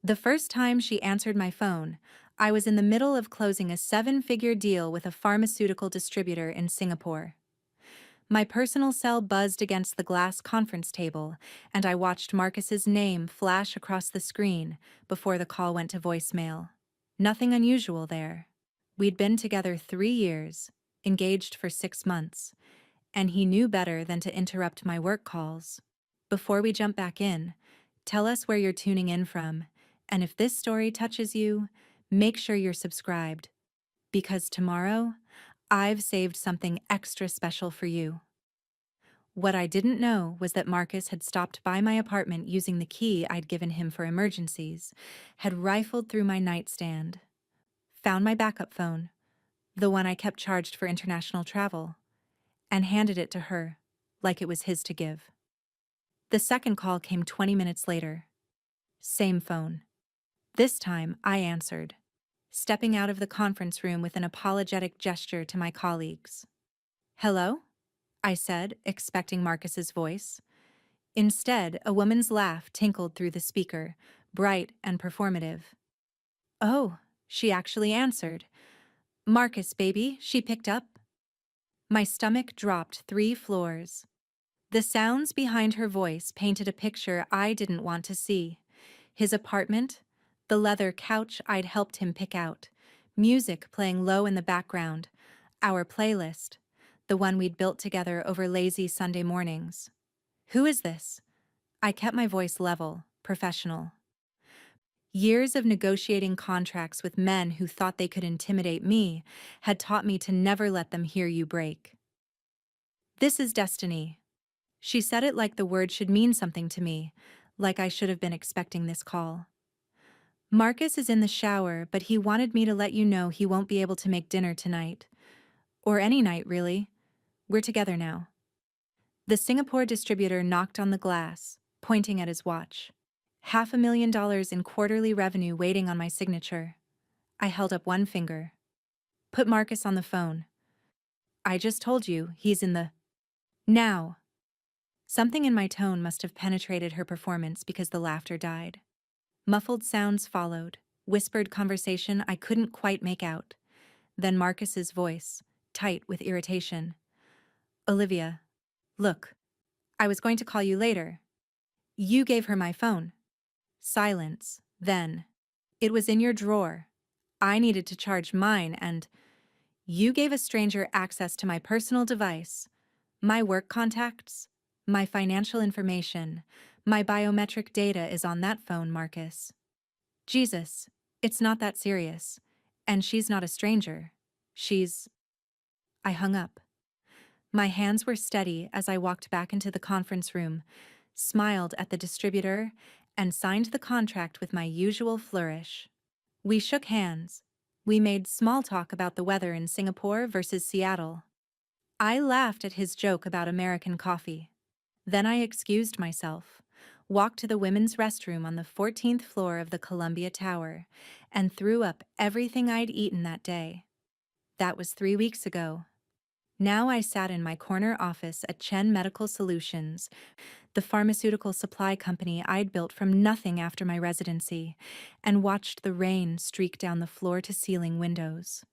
The first time she answered my phone, I was in the middle of closing a seven-figure deal with a pharmaceutical distributor in Singapore. My personal cell buzzed against the glass conference table, and I watched Marcus's name flash across the screen before the call went to voicemail. Nothing unusual there. We'd been together 3 years, engaged for 6 months, and he knew better than to interrupt my work calls. Before we jump back in, tell us where you're tuning in from, and if this story touches you, make sure you're subscribed, because tomorrow, I've saved something extra special for you. What I didn't know was that Marcus had stopped by my apartment using the key I'd given him for emergencies, had rifled through my nightstand, found my backup phone, the one I kept charged for international travel, and handed it to her, like it was his to give. The second call came 20 minutes later. Same phone. This time, I answered, stepping out of the conference room with an apologetic gesture to my colleagues. "Hello?" I said, expecting Marcus's voice. Instead, a woman's laugh tinkled through the speaker, bright and performative. "Oh," she actually answered. "Marcus, baby," she picked up. My stomach dropped 3 floors. The sounds behind her voice painted a picture I didn't want to see. His apartment, the leather couch I'd helped him pick out, music playing low in the background, our playlist, the one we'd built together over lazy Sunday mornings. "Who is this?" I kept my voice level, professional. Years of negotiating contracts with men who thought they could intimidate me had taught me to never let them hear you break. "This is Destiny." She said it like the word should mean something to me, like I should have been expecting this call. "Marcus is in the shower, but he wanted me to let you know he won't be able to make dinner tonight. Or any night, really. We're together now." The Singapore distributor knocked on the glass, pointing at his watch. $500,000 in quarterly revenue waiting on my signature. I held up one finger. "Put Marcus on the phone." "I just told you, he's in the... now." Something in my tone must have penetrated her performance because the laughter died. Muffled sounds followed, whispered conversation I couldn't quite make out. Then Marcus's voice, tight with irritation. "Olivia, look, I was going to call you later. You gave her my phone." Silence, then. "It was in your drawer. I needed to charge mine and... You gave a stranger access to my personal device, my work contacts, my financial information, my biometric data is on that phone, Marcus. Jesus, it's not that serious. And she's not a stranger. She's..." I hung up. My hands were steady as I walked back into the conference room, smiled at the distributor, and signed the contract with my usual flourish. We shook hands. We made small talk about the weather in Singapore versus Seattle. I laughed at his joke about American coffee. Then I excused myself, walked to the women's restroom on the 14th floor of the Columbia Tower, and threw up everything I'd eaten that day. That was 3 weeks ago. Now I sat in my corner office at Chen Medical Solutions, the pharmaceutical supply company I'd built from nothing after my residency, and watched the rain streak down the floor-to-ceiling windows.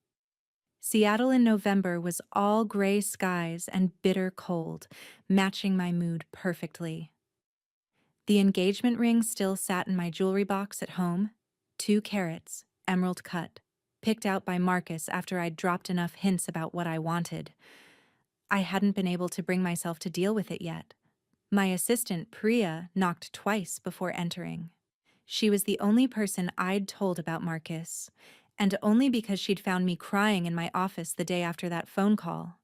Seattle in November was all gray skies and bitter cold, matching my mood perfectly. The engagement ring still sat in my jewelry box at home, 2 carats, emerald cut, picked out by Marcus after I'd dropped enough hints about what I wanted. I hadn't been able to bring myself to deal with it yet. My assistant, Priya, knocked twice before entering. She was the only person I'd told about Marcus, and only because she'd found me crying in my office the day after that phone call.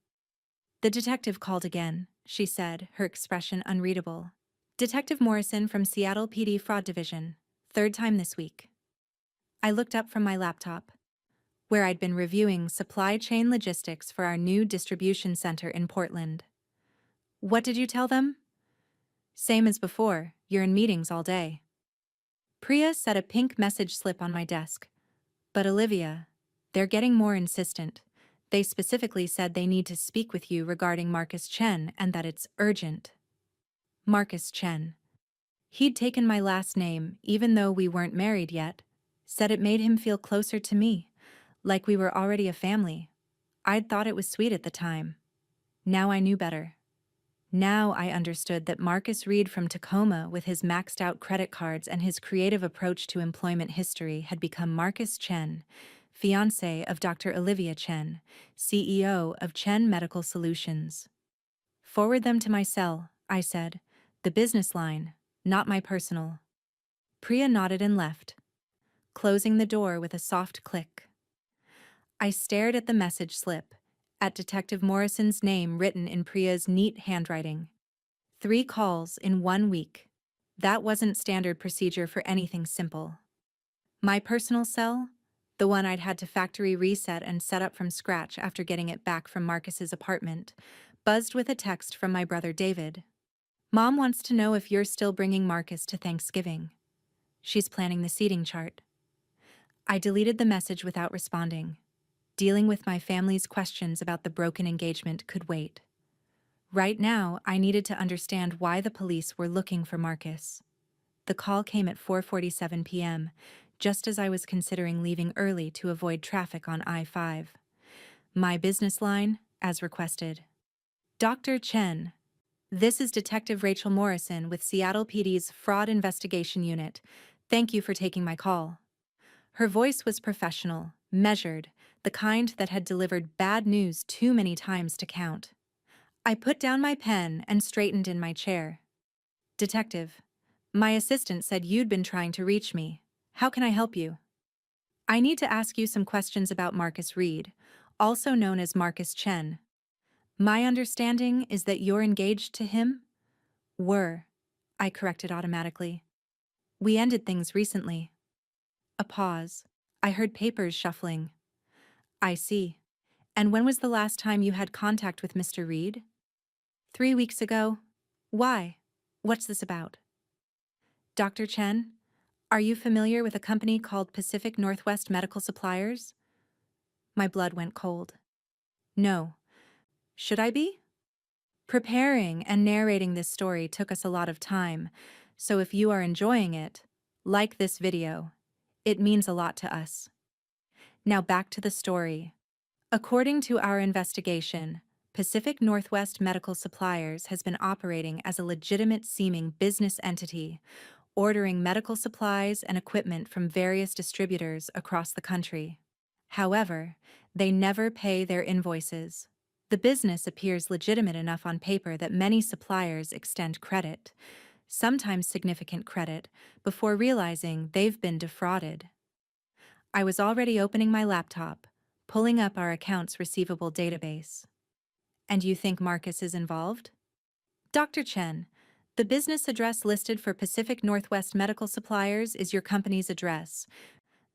"The detective called again," she said, her expression unreadable. "Detective Morrison from Seattle PD Fraud Division. 3rd time this week." I looked up from my laptop, where I'd been reviewing supply chain logistics for our new distribution center in Portland. "What did you tell them?" "Same as before, you're in meetings all day." Priya set a pink message slip on my desk. "But Olivia, they're getting more insistent. They specifically said they need to speak with you regarding Marcus Chen and that it's urgent." Marcus Chen. He'd taken my last name, even though we weren't married yet, said it made him feel closer to me, like we were already a family. I'd thought it was sweet at the time. Now I knew better. Now I understood that Marcus Reed from Tacoma, with his maxed out credit cards and his creative approach to employment history, had become Marcus Chen, fiancé of Dr. Olivia Chen, CEO of Chen Medical Solutions. Forward them to my cell, I said. The business line, not my personal. Priya nodded and left, closing the door with a soft click. I stared at the message slip, at Detective Morrison's name written in Priya's neat handwriting. 3 calls in 1 week. That wasn't standard procedure for anything simple. My personal cell, the one I'd had to factory reset and set up from scratch after getting it back from Marcus's apartment, buzzed with a text from my brother David. Mom wants to know if you're still bringing Marcus to Thanksgiving. She's planning the seating chart. I deleted the message without responding. Dealing with my family's questions about the broken engagement could wait. Right now, I needed to understand why the police were looking for Marcus. The call came at 4:47 p.m., just as I was considering leaving early to avoid traffic on I-5. My business line, as requested. Dr. Chen. This is Detective Rachel Morrison with Seattle PD's Fraud Investigation Unit. Thank you for taking my call. Her voice was professional, measured, the kind that had delivered bad news too many times to count. I put down my pen and straightened in my chair. Detective, my assistant said you'd been trying to reach me. How can I help you? I need to ask you some questions about Marcus Reed, also known as Marcus Chen. My understanding is that you're engaged to him? Were. I corrected automatically. We ended things recently. A pause. I heard papers shuffling. I see. And when was the last time you had contact with Mr. Reed? 3 weeks ago. Why? What's this about? Dr. Chen, are you familiar with a company called Pacific Northwest Medical Suppliers? My blood went cold. No. Should I be? Preparing and narrating this story took us a lot of time, so if you are enjoying it, like this video. It means a lot to us. Now back to the story. According to our investigation, Pacific Northwest Medical Suppliers has been operating as a legitimate-seeming business entity, ordering medical supplies and equipment from various distributors across the country. However, they never pay their invoices. The business appears legitimate enough on paper that many suppliers extend credit, sometimes significant credit, before realizing they've been defrauded. I was already opening my laptop, pulling up our accounts receivable database. And you think Marcus is involved? Dr. Chen, the business address listed for Pacific Northwest Medical Suppliers is your company's address.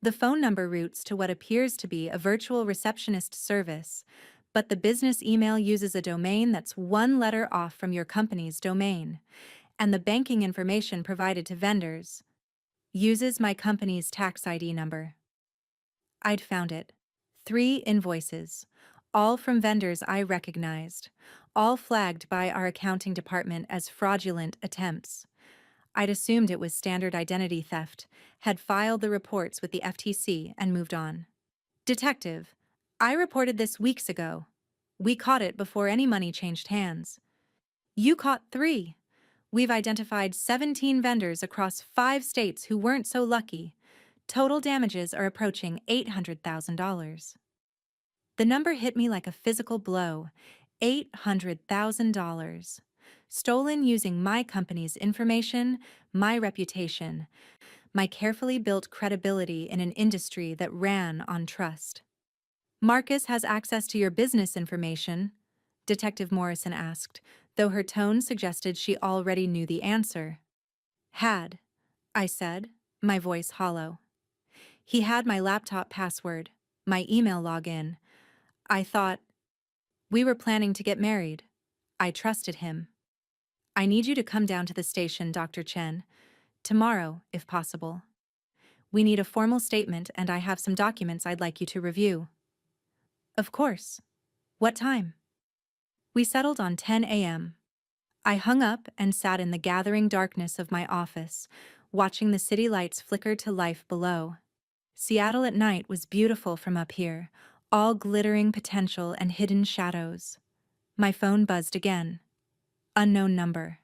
The phone number routes to what appears to be a virtual receptionist service, but the business email uses a domain that's 1 letter off from your company's domain, and the banking information provided to vendors uses my company's tax ID number. I'd found it. 3 invoices, all from vendors I recognized, all flagged by our accounting department as fraudulent attempts. I'd assumed it was standard identity theft, had filed the reports with the FTC, and moved on. Detective, I reported this weeks ago. We caught it before any money changed hands. You caught 3. We've identified 17 vendors across 5 states who weren't so lucky. Total damages are approaching $800,000. The number hit me like a physical blow. $800,000. Stolen using my company's information, my reputation, my carefully built credibility in an industry that ran on trust. Marcus has access to your business information, Detective Morrison asked, though her tone suggested she already knew the answer. Had, I said, my voice hollow. He had my laptop password, my email login. I thought, we were planning to get married. I trusted him. I need you to come down to the station, Dr. Chen. Tomorrow, if possible. We need a formal statement and I have some documents I'd like you to review. Of course. What time? We settled on 10 a.m. I hung up and sat in the gathering darkness of my office, watching the city lights flicker to life below. Seattle at night was beautiful from up here, all glittering potential and hidden shadows. My phone buzzed again. Unknown number.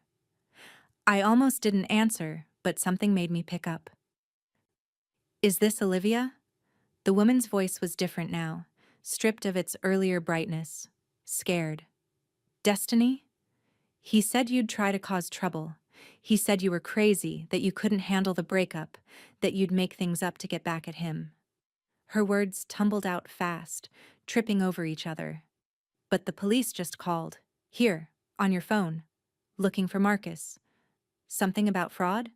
I almost didn't answer, but something made me pick up. Is this Olivia? The woman's voice was different now, stripped of its earlier brightness. Scared. Destiny? He said you'd try to cause trouble. He said you were crazy, that you couldn't handle the breakup, that you'd make things up to get back at him. Her words tumbled out fast, tripping over each other. But the police just called. Here, on your phone. Looking for Marcus. Something about fraud?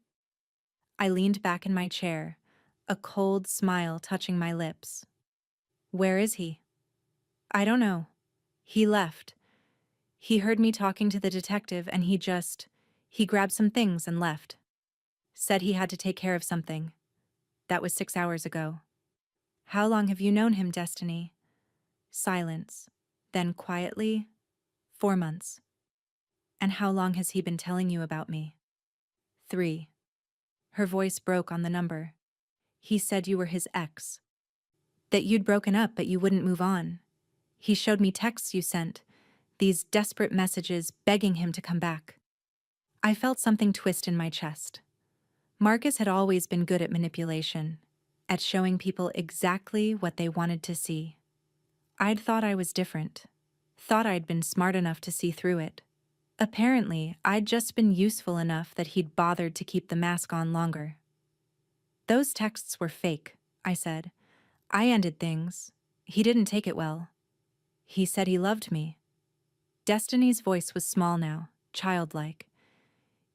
I leaned back in my chair, a cold smile touching my lips. Where is he? I don't know. He left. He heard me talking to the detective and he grabbed some things and left. Said he had to take care of something. That was 6 hours ago. How long have you known him, Destiny? Silence. Then quietly, 4 months. And how long has he been telling you about me? 3. Her voice broke on the number. He said you were his ex. That you'd broken up but you wouldn't move on. He showed me texts you sent, these desperate messages begging him to come back. I felt something twist in my chest. Marcus had always been good at manipulation, at showing people exactly what they wanted to see. I'd thought I was different, thought I'd been smart enough to see through it. Apparently, I'd just been useful enough that he'd bothered to keep the mask on longer. Those texts were fake, I said. I ended things. He didn't take it well. He said he loved me. Destiny's voice was small now, childlike.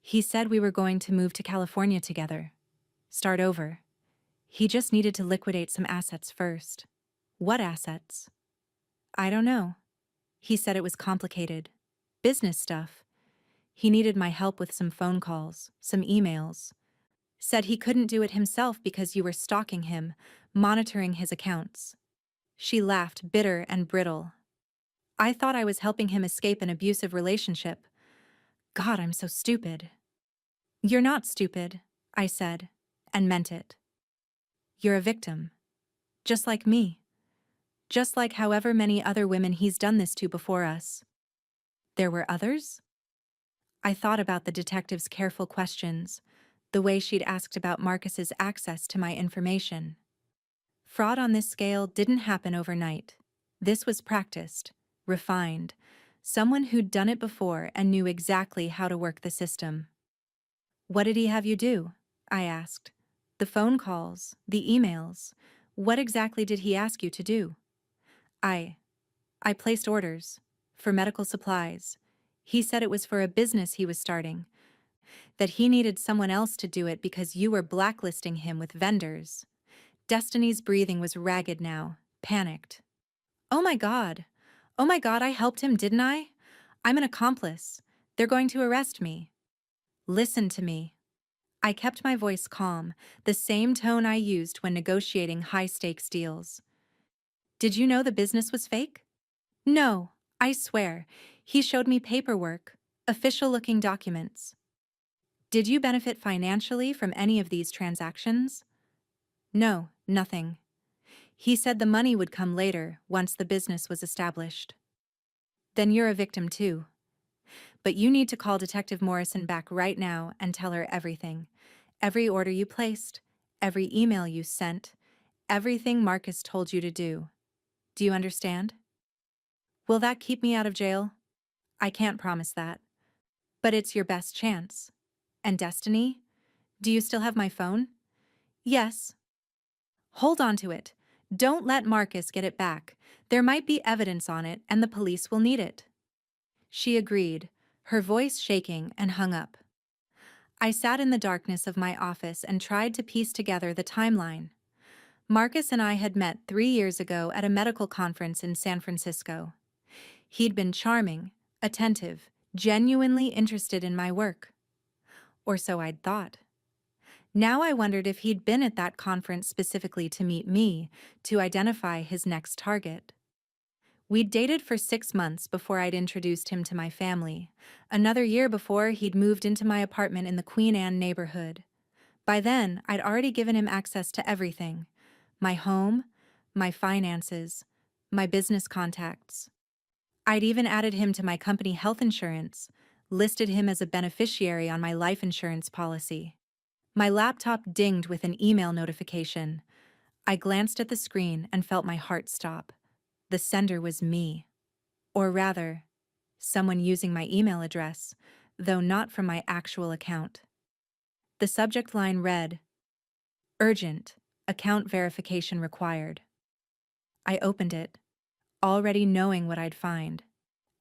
He said we were going to move to California together. Start over. He just needed to liquidate some assets first. What assets? I don't know. He said it was complicated. Business stuff. He needed my help with some phone calls, some emails. Said he couldn't do it himself because you were stalking him, monitoring his accounts. She laughed, bitter and brittle. I thought I was helping him escape an abusive relationship. God, I'm so stupid. You're not stupid, I said, and meant it. You're a victim. Just like me. Just like however many other women he's done this to before us. There were others? I thought about the detective's careful questions, the way she'd asked about Marcus's access to my information. Fraud on this scale didn't happen overnight. This was practiced, refined, someone who'd done it before and knew exactly how to work the system. What did he have you do? I asked. The phone calls, the emails. What exactly did he ask you to do? I placed orders for medical supplies. He said it was for a business he was starting, that he needed someone else to do it because you were blacklisting him with vendors. Destiny's breathing was ragged now, panicked. Oh my God, I helped him, didn't I? I'm an accomplice. They're going to arrest me. Listen to me. I kept my voice calm, the same tone I used when negotiating high-stakes deals. Did you know the business was fake? No, I swear. He showed me paperwork, official-looking documents. Did you benefit financially from any of these transactions? No, nothing. He said the money would come later, once the business was established. Then you're a victim too. But you need to call Detective Morrison back right now and tell her everything. Every order you placed, every email you sent, everything Marcus told you to do. Do you understand? Will that keep me out of jail? I can't promise that. But it's your best chance. And Destiny? Do you still have my phone? Yes. Hold on to it. Don't let Marcus get it back. There might be evidence on it and the police will need it. She agreed, her voice shaking, and hung up. I sat in the darkness of my office and tried to piece together the timeline. Marcus and I had met 3 years ago at a medical conference in San Francisco. He'd been charming, attentive, genuinely interested in my work. Or so I'd thought. Now I wondered if he'd been at that conference specifically to meet me, to identify his next target. We'd dated for 6 months before I'd introduced him to my family. Another year before, he'd moved into my apartment in the Queen Anne neighborhood. By then, I'd already given him access to everything: my home, my finances, my business contacts. I'd even added him to my company health insurance, listed him as a beneficiary on my life insurance policy. My laptop dinged with an email notification. I glanced at the screen and felt my heart stop. The sender was me. Or rather, someone using my email address, though not from my actual account. The subject line read, "Urgent, account verification required." I opened it, already knowing what I'd find: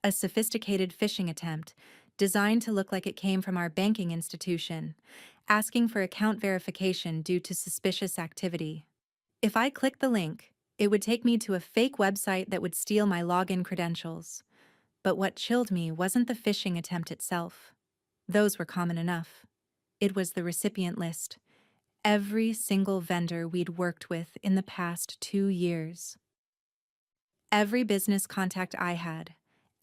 a sophisticated phishing attempt, designed to look like it came from our banking institution, asking for account verification due to suspicious activity. If I clicked the link, it would take me to a fake website that would steal my login credentials. But what chilled me wasn't the phishing attempt itself. Those were common enough. It was the recipient list. Every single vendor we'd worked with in the past 2 years. Every business contact I had,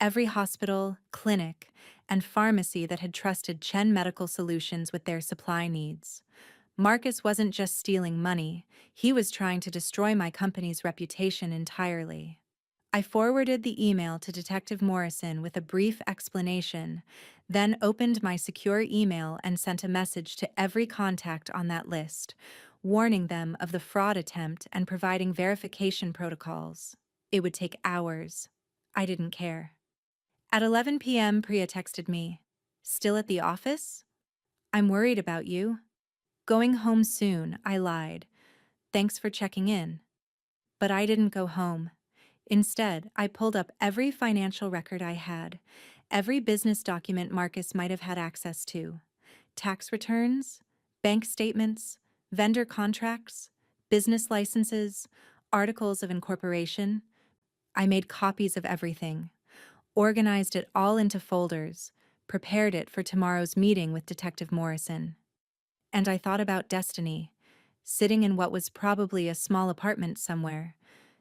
every hospital, clinic, and pharmacy that had trusted Chen Medical Solutions with their supply needs. Marcus wasn't just stealing money, he was trying to destroy my company's reputation entirely. I forwarded the email to Detective Morrison with a brief explanation, then opened my secure email and sent a message to every contact on that list, warning them of the fraud attempt and providing verification protocols. It would take hours. I didn't care. At 11 p.m., Priya texted me. "Still at the office? I'm worried about you." "Going home soon," I lied. "Thanks for checking in." But I didn't go home. Instead, I pulled up every financial record I had, every business document Marcus might have had access to: tax returns, bank statements, vendor contracts, business licenses, articles of incorporation. I made copies of everything, organized it all into folders, prepared it for tomorrow's meeting with Detective Morrison. And I thought about Destiny, sitting in what was probably a small apartment somewhere,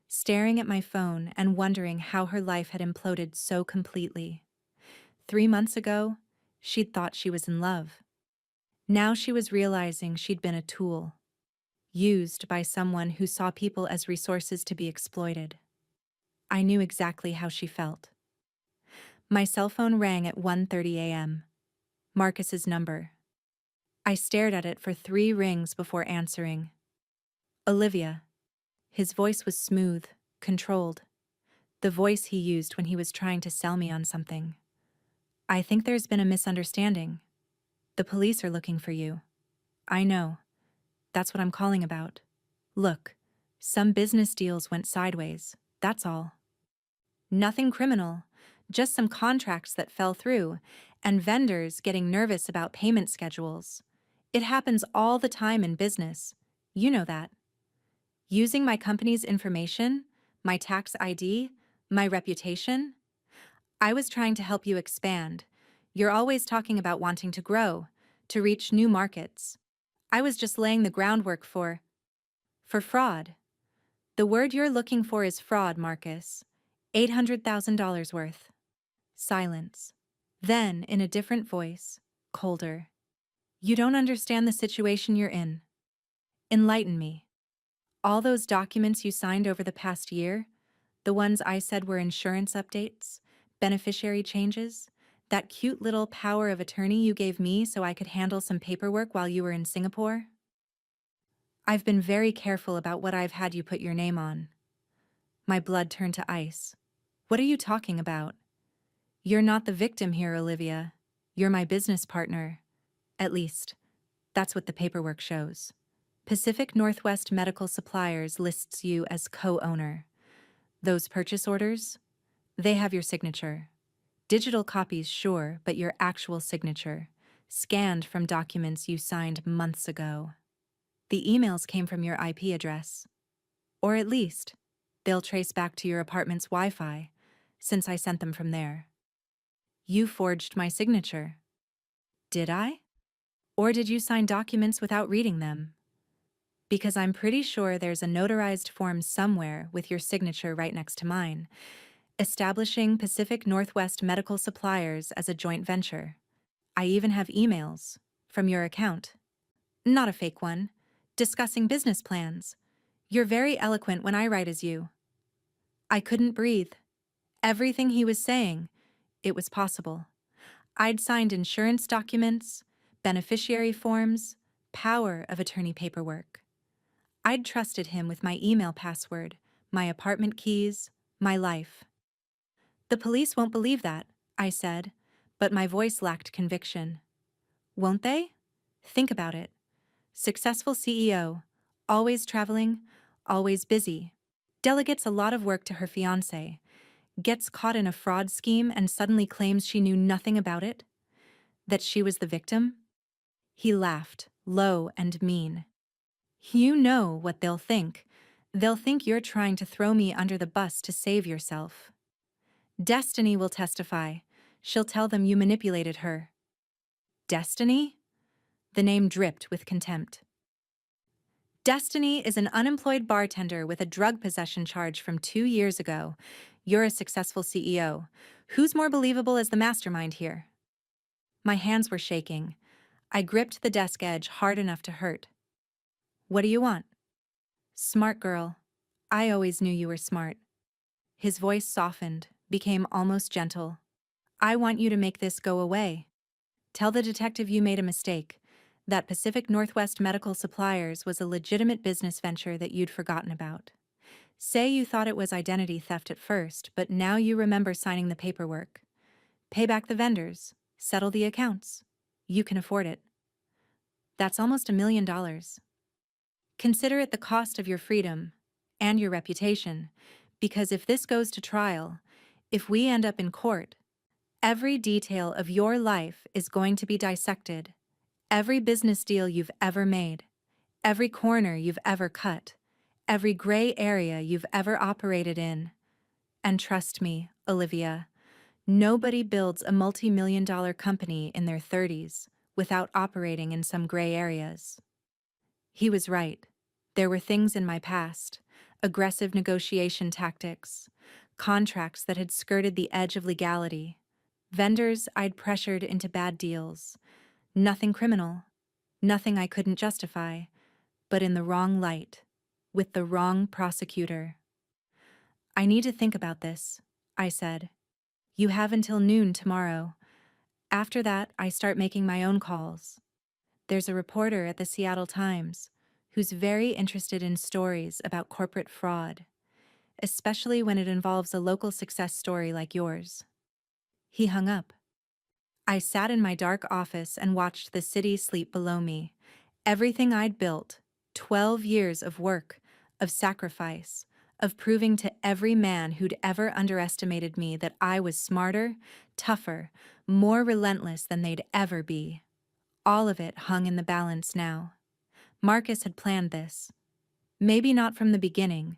staring at my phone and wondering how her life had imploded so completely. 3 months ago, she'd thought she was in love. Now she was realizing she'd been a tool, used by someone who saw people as resources to be exploited. I knew exactly how she felt. My cell phone rang at 1:30 a.m. Marcus's number. I stared at it for 3 rings before answering. "Olivia." His voice was smooth, controlled. The voice he used when he was trying to sell me on something. "I think there's been a misunderstanding. The police are looking for you." "I know. That's what I'm calling about. Look, some business deals went sideways, that's all. Nothing criminal, just some contracts that fell through, and vendors getting nervous about payment schedules. It happens all the time in business. You know that. Using my company's information, my tax ID, my reputation. I was trying to help you expand. You're always talking about wanting to grow, to reach new markets. I was just laying the groundwork for fraud. The word you're looking for is fraud, Marcus. $800,000 worth." Silence. Then, in a different voice, colder. "You don't understand the situation you're in. Enlighten me. All those documents you signed over the past year, the ones I said were insurance updates, beneficiary changes, that cute little power of attorney you gave me so I could handle some paperwork while you were in Singapore? I've been very careful about what I've had you put your name on." My blood turned to ice. "What are you talking about? You're not the victim here, Olivia. You're my business partner. At least, that's what the paperwork shows. Pacific Northwest Medical Suppliers lists you as co-owner. Those purchase orders? They have your signature. Digital copies, sure, but your actual signature, scanned from documents you signed months ago. The emails came from your IP address. Or at least, they'll trace back to your apartment's Wi-Fi, since I sent them from there. You forged my signature. Did I? Or did you sign documents without reading them? Because I'm pretty sure there's a notarized form somewhere with your signature right next to mine, establishing Pacific Northwest Medical Suppliers as a joint venture. I even have emails from your account. Not a fake one. Discussing business plans. You're very eloquent when I write as you. I couldn't breathe. Everything he was saying, it was possible. I'd signed insurance documents, beneficiary forms, power of attorney paperwork. I'd trusted him with my email password, my apartment keys, my life. The police won't believe that, I said, but my voice lacked conviction. Won't they? Think about it. Successful CEO, always traveling, always busy. Delegates a lot of work to her fiancé, gets caught in a fraud scheme and suddenly claims she knew nothing about it? That she was the victim? He laughed, low and mean. You know what they'll think. They'll think you're trying to throw me under the bus to save yourself. Destiny will testify. She'll tell them you manipulated her. Destiny? The name dripped with contempt. Destiny is an unemployed bartender with a drug possession charge from 2 years ago. You're a successful CEO. Who's more believable as the mastermind here? My hands were shaking. I gripped the desk edge hard enough to hurt. What do you want? Smart girl. I always knew you were smart. His voice softened, became almost gentle. I want you to make this go away. Tell the detective you made a mistake, that Pacific Northwest Medical Suppliers was a legitimate business venture that you'd forgotten about. Say you thought it was identity theft at first, but now you remember signing the paperwork. Pay back the vendors, settle the accounts. You can afford it. That's almost $1 million. Consider it the cost of your freedom and your reputation, because if this goes to trial, if we end up in court, every detail of your life is going to be dissected. Every business deal you've ever made, every corner you've ever cut, every gray area you've ever operated in. And trust me, Olivia, nobody builds a multi-million-dollar company in their 30s without operating in some gray areas. He was right. There were things in my past, aggressive negotiation tactics, contracts that had skirted the edge of legality, vendors I'd pressured into bad deals. Nothing criminal, nothing I couldn't justify, but in the wrong light, with the wrong prosecutor. I need to think about this, I said. You have until noon tomorrow. After that, I start making my own calls. There's a reporter at the Seattle Times who's very interested in stories about corporate fraud, especially when it involves a local success story like yours. He hung up. I sat in my dark office and watched the city sleep below me. Everything I'd built, 12 years of work, of sacrifice, of proving to every man who'd ever underestimated me that I was smarter, tougher, more relentless than they'd ever be. All of it hung in the balance now. Marcus had planned this. Maybe not from the beginning,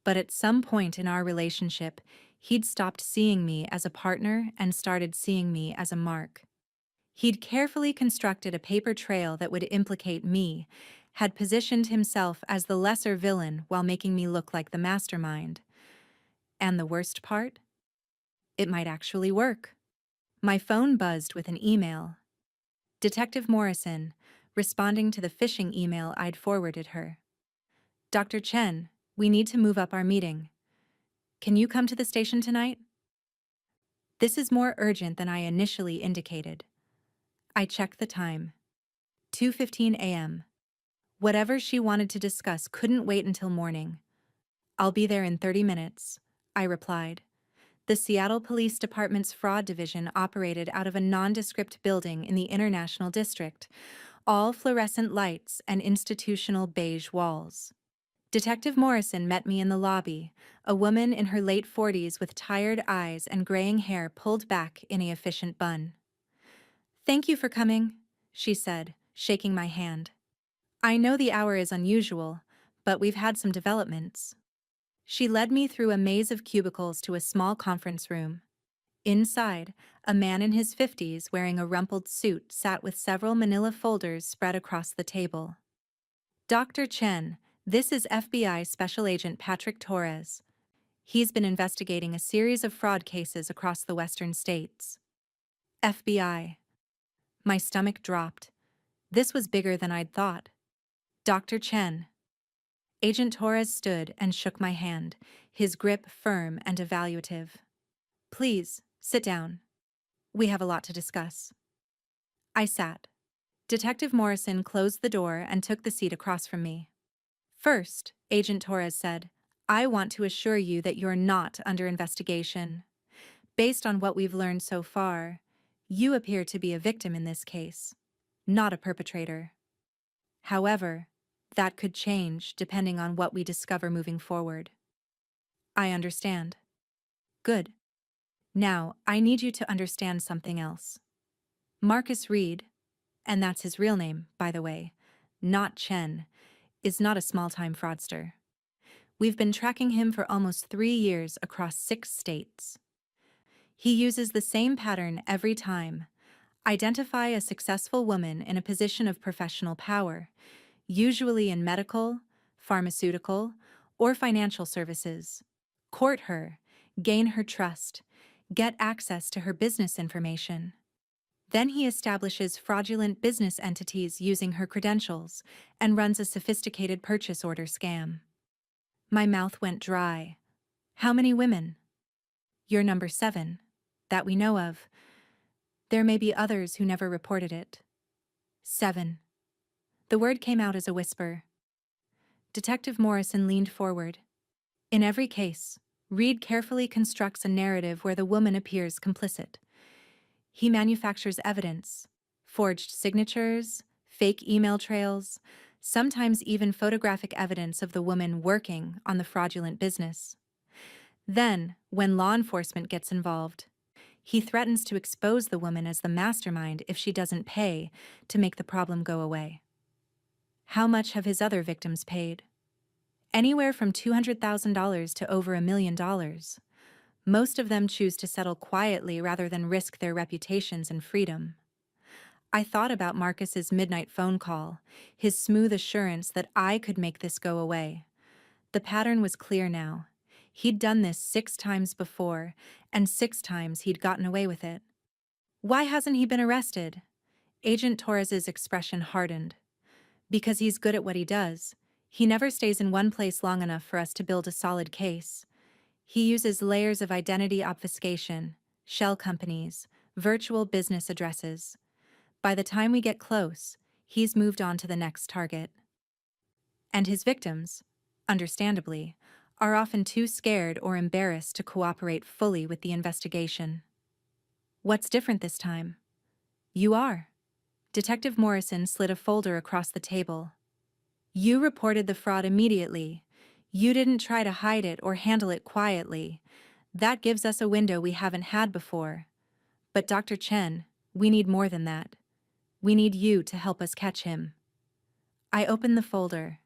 but at some point in our relationship, he'd stopped seeing me as a partner and started seeing me as a mark. He'd carefully constructed a paper trail that would implicate me, had positioned himself as the lesser villain while making me look like the mastermind. And the worst part? It might actually work. My phone buzzed with an email. Detective Morrison, responding to the phishing email I'd forwarded her. Dr. Chen, we need to move up our meeting. Can you come to the station tonight? This is more urgent than I initially indicated. I checked the time. 2:15 a.m. Whatever she wanted to discuss couldn't wait until morning. I'll be there in 30 minutes, I replied. The Seattle Police Department's fraud division operated out of a nondescript building in the International District, all fluorescent lights and institutional beige walls. Detective Morrison met me in the lobby, a woman in her late 40s with tired eyes and graying hair pulled back in an efficient bun. Thank you for coming, she said, shaking my hand. I know the hour is unusual, but we've had some developments. She led me through a maze of cubicles to a small conference room. Inside, a man in his 50s wearing a rumpled suit sat with several manila folders spread across the table. Dr. Chen, this is FBI Special Agent Patrick Torres. He's been investigating a series of fraud cases across the western states. FBI. My stomach dropped. This was bigger than I'd thought. Dr. Chen. Agent Torres stood and shook my hand, his grip firm and evaluative. Please, sit down. We have a lot to discuss. I sat. Detective Morrison closed the door and took the seat across from me. First, Agent Torres said, I want to assure you that you're not under investigation. Based on what we've learned so far, you appear to be a victim in this case, not a perpetrator. However, that could change depending on what we discover moving forward. I understand. Good. Now, I need you to understand something else. Marcus Reed, and that's his real name, by the way, not Chen, is not a small-time fraudster. We've been tracking him for almost 3 years across 6 states. He uses the same pattern every time. Identify a successful woman in a position of professional power, usually in medical, pharmaceutical, or financial services. Court her, gain her trust, get access to her business information. Then he establishes fraudulent business entities using her credentials and runs a sophisticated purchase order scam. My mouth went dry. How many women? You're number 7, that we know of. There may be others who never reported it. 7. The word came out as a whisper. Detective Morrison leaned forward. In every case, Reed carefully constructs a narrative where the woman appears complicit. He manufactures evidence, forged signatures, fake email trails, sometimes even photographic evidence of the woman working on the fraudulent business. Then, when law enforcement gets involved, he threatens to expose the woman as the mastermind if she doesn't pay to make the problem go away. How much have his other victims paid? Anywhere from $200,000 to over $1 million. Most of them choose to settle quietly rather than risk their reputations and freedom. I thought about Marcus's midnight phone call, his smooth assurance that I could make this go away. The pattern was clear now. He'd done this 6 times before, and 6 times he'd gotten away with it. Why hasn't he been arrested? Agent Torres's expression hardened. Because he's good at what he does. He never stays in one place long enough for us to build a solid case. He uses layers of identity obfuscation, shell companies, virtual business addresses. By the time we get close, he's moved on to the next target. And his victims, understandably, are often too scared or embarrassed to cooperate fully with the investigation. What's different this time? You are. Detective Morrison slid a folder across the table. You reported the fraud immediately. You didn't try to hide it or handle it quietly. That gives us a window we haven't had before. But Dr. Chen, we need more than that. We need you to help us catch him. I opened the folder.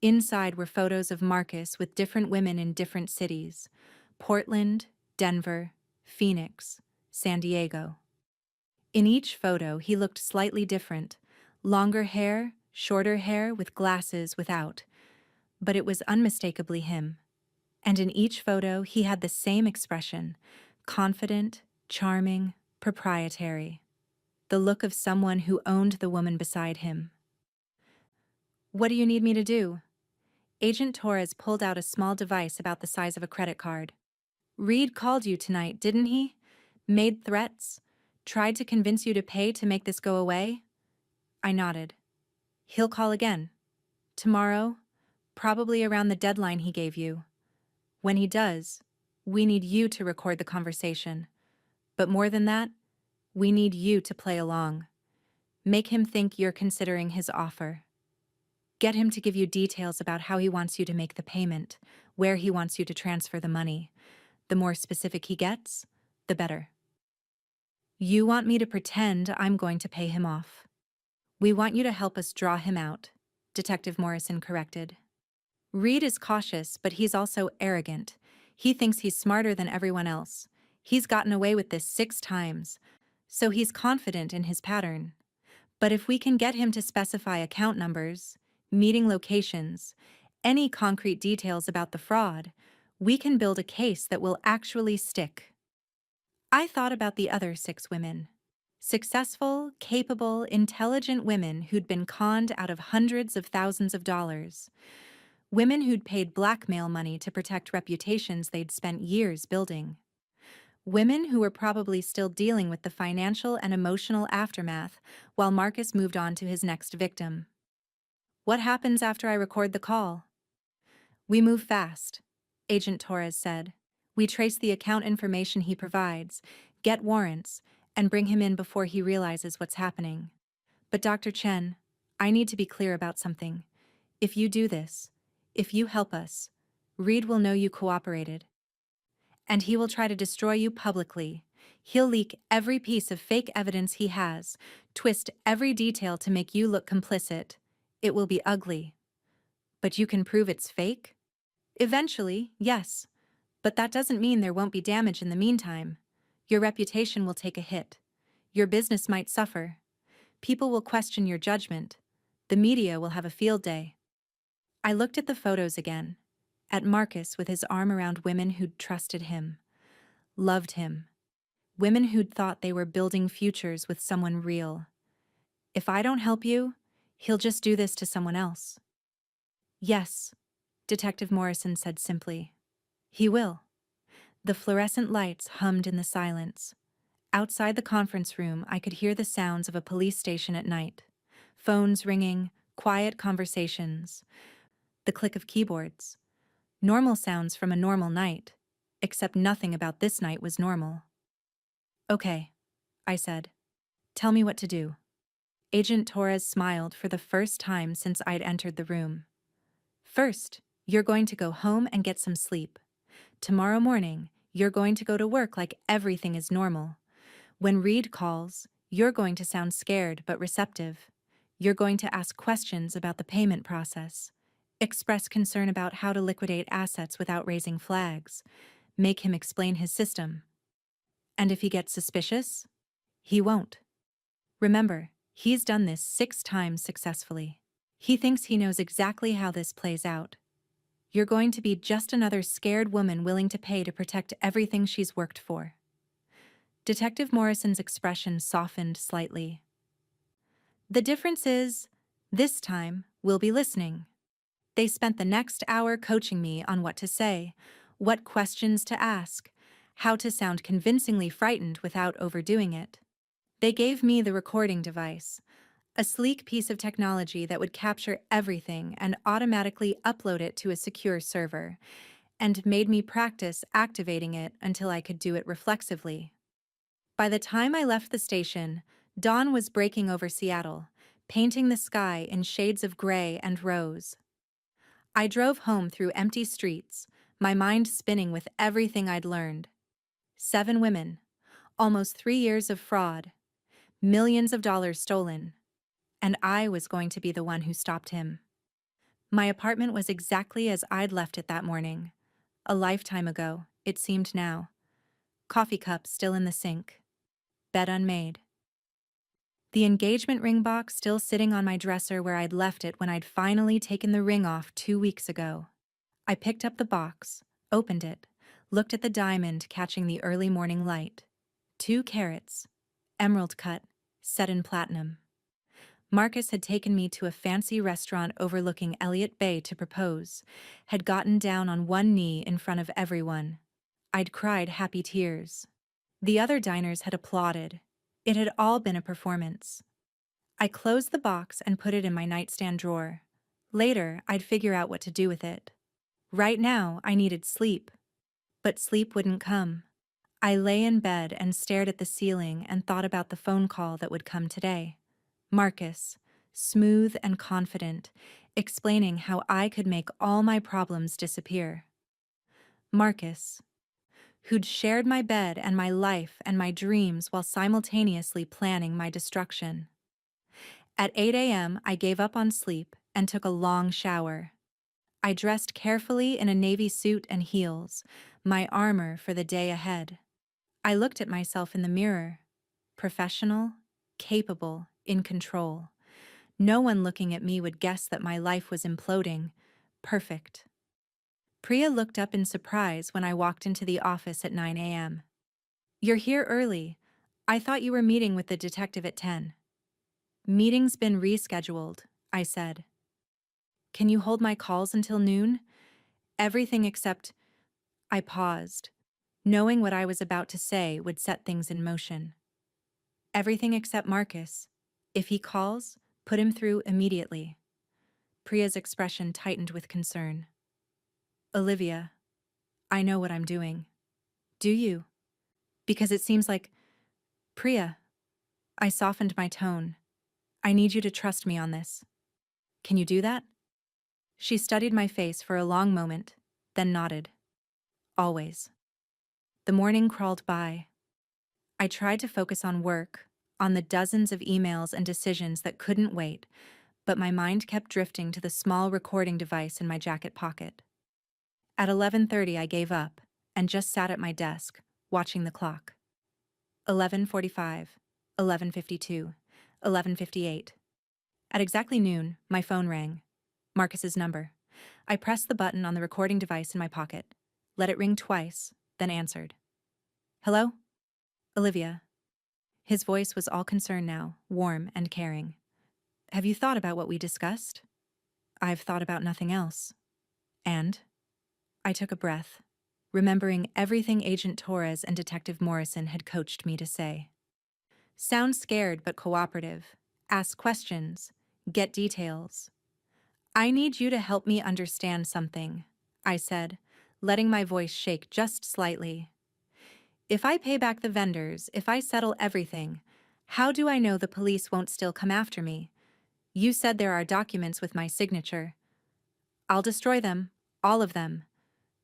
Inside were photos of Marcus with different women in different cities: Portland, Denver, Phoenix, San Diego. In each photo, he looked slightly different: longer hair, shorter hair, with glasses without. But it was unmistakably him. And in each photo, he had the same expression: confident, charming, proprietary. The look of someone who owned the woman beside him. What do you need me to do? Agent Torres pulled out a small device about the size of a credit card. Reed called you tonight, didn't he? Made threats? Tried to convince you to pay to make this go away? I nodded. He'll call again. Tomorrow? Probably around the deadline he gave you. When he does, we need you to record the conversation. But more than that, we need you to play along. Make him think you're considering his offer. Get him to give you details about how he wants you to make the payment, where he wants you to transfer the money. The more specific he gets, the better. You want me to pretend I'm going to pay him off. We want you to help us draw him out, Detective Morrison corrected. Reed is cautious, but he's also arrogant. He thinks he's smarter than everyone else. He's gotten away with this 6 times, so he's confident in his pattern. But if we can get him to specify account numbers, meeting locations, any concrete details about the fraud, We can build a case that will actually stick. I thought about the other 6 women. Successful, capable, intelligent women who'd been conned out of hundreds of thousands of dollars. Women who'd paid blackmail money to protect reputations they'd spent years building. Women who were probably still dealing with the financial and emotional aftermath while Marcus moved on to his next victim. What happens after I record the call? We move fast, Agent Torres said. We trace the account information he provides, get warrants, and bring him in before he realizes what's happening. But Dr. Chen, I need to be clear about something. If you do this, if you help us, Reed will know you cooperated. And he will try to destroy you publicly. He'll leak every piece of fake evidence he has, twist every detail to make you look complicit. It will be ugly. But you can prove it's fake? Eventually, yes. But that doesn't mean there won't be damage in the meantime. Your reputation will take a hit. Your business might suffer. People will question your judgment. The media will have a field day. I looked at the photos again. At Marcus with his arm around women who'd trusted him, loved him. Women who'd thought they were building futures with someone real. If I don't help you, he'll just do this to someone else. Yes, Detective Morrison said simply. He will. The fluorescent lights hummed in the silence. Outside the conference room, I could hear the sounds of a police station at night. Phones ringing, quiet conversations, the click of keyboards. Normal sounds from a normal night, except nothing about this night was normal. Okay, I said. Tell me what to do. Agent Torres smiled for the first time since I'd entered the room. First, you're going to go home and get some sleep. Tomorrow morning, you're going to go to work like everything is normal. When Reed calls, you're going to sound scared but receptive. You're going to ask questions about the payment process, express concern about how to liquidate assets without raising flags, make him explain his system. And if he gets suspicious, he won't. Remember, he's done this 6 times successfully. He thinks he knows exactly how this plays out. You're going to be just another scared woman willing to pay to protect everything she's worked for. Detective Morrison's expression softened slightly. The difference is, this time, we'll be listening. They spent the next hour coaching me on what to say, what questions to ask, how to sound convincingly frightened without overdoing it. They gave me the recording device, a sleek piece of technology that would capture everything and automatically upload it to a secure server, and made me practice activating it until I could do it reflexively. By the time I left the station, dawn was breaking over Seattle, painting the sky in shades of gray and rose. I drove home through empty streets, my mind spinning with everything I'd learned. 7 women, almost 3 years of fraud, millions of dollars stolen, and I was going to be the one who stopped him. My apartment was exactly as I'd left it that morning. A lifetime ago, it seemed now. Coffee cup still in the sink. Bed unmade. The engagement ring box still sitting on my dresser where I'd left it when I'd finally taken the ring off 2 weeks ago. I picked up the box, opened it, looked at the diamond catching the early morning light. 2 carats, emerald cut, set in platinum. Marcus had taken me to a fancy restaurant overlooking Elliott Bay to propose, had gotten down on one knee in front of everyone. I'd cried happy tears. The other diners had applauded. It had all been a performance. I closed the box and put it in my nightstand drawer. Later, I'd figure out what to do with it. Right now, I needed sleep. But sleep wouldn't come. I lay in bed and stared at the ceiling and thought about the phone call that would come today. Marcus, smooth and confident, explaining how I could make all my problems disappear. Marcus, who'd shared my bed and my life and my dreams while simultaneously planning my destruction. At 8 a.m., I gave up on sleep and took a long shower. I dressed carefully in a navy suit and heels, my armor for the day ahead. I looked at myself in the mirror. Professional, capable, in control. No one looking at me would guess that my life was imploding. Perfect. Priya looked up in surprise when I walked into the office at 9 a.m. "You're here early. I thought you were meeting with the detective at 10. "Meeting's been rescheduled," I said. "Can you hold my calls until noon?" "Everything except—" I paused, knowing what I was about to say would set things in motion. "Everything except Marcus. If he calls, put him through immediately." Priya's expression tightened with concern. "Olivia, I know what I'm doing." "Do you?" "Because it seems like—" "Priya." I softened my tone. "I need you to trust me on this. Can you do that?" She studied my face for a long moment, then nodded. "Always." The morning crawled by. I tried to focus on work, on the dozens of emails and decisions that couldn't wait, but my mind kept drifting to the small recording device in my jacket pocket. At 11:30 I gave up and just sat at my desk, watching the clock. 11:45, 11:52, 11:58. At exactly noon, my phone rang. Marcus's number. I pressed the button on the recording device in my pocket, let it ring twice, then answered. "Hello?" "Olivia." His voice was all concern now, warm and caring. "Have you thought about what we discussed?" "I've thought about nothing else." "And?" I took a breath, remembering everything Agent Torres and Detective Morrison had coached me to say. Sound scared but cooperative. Ask questions. Get details. "I need you to help me understand something," I said, letting my voice shake just slightly. "If I pay back the vendors, if I settle everything, how do I know the police won't still come after me? You said there are documents with my signature. I'll destroy them, all of them.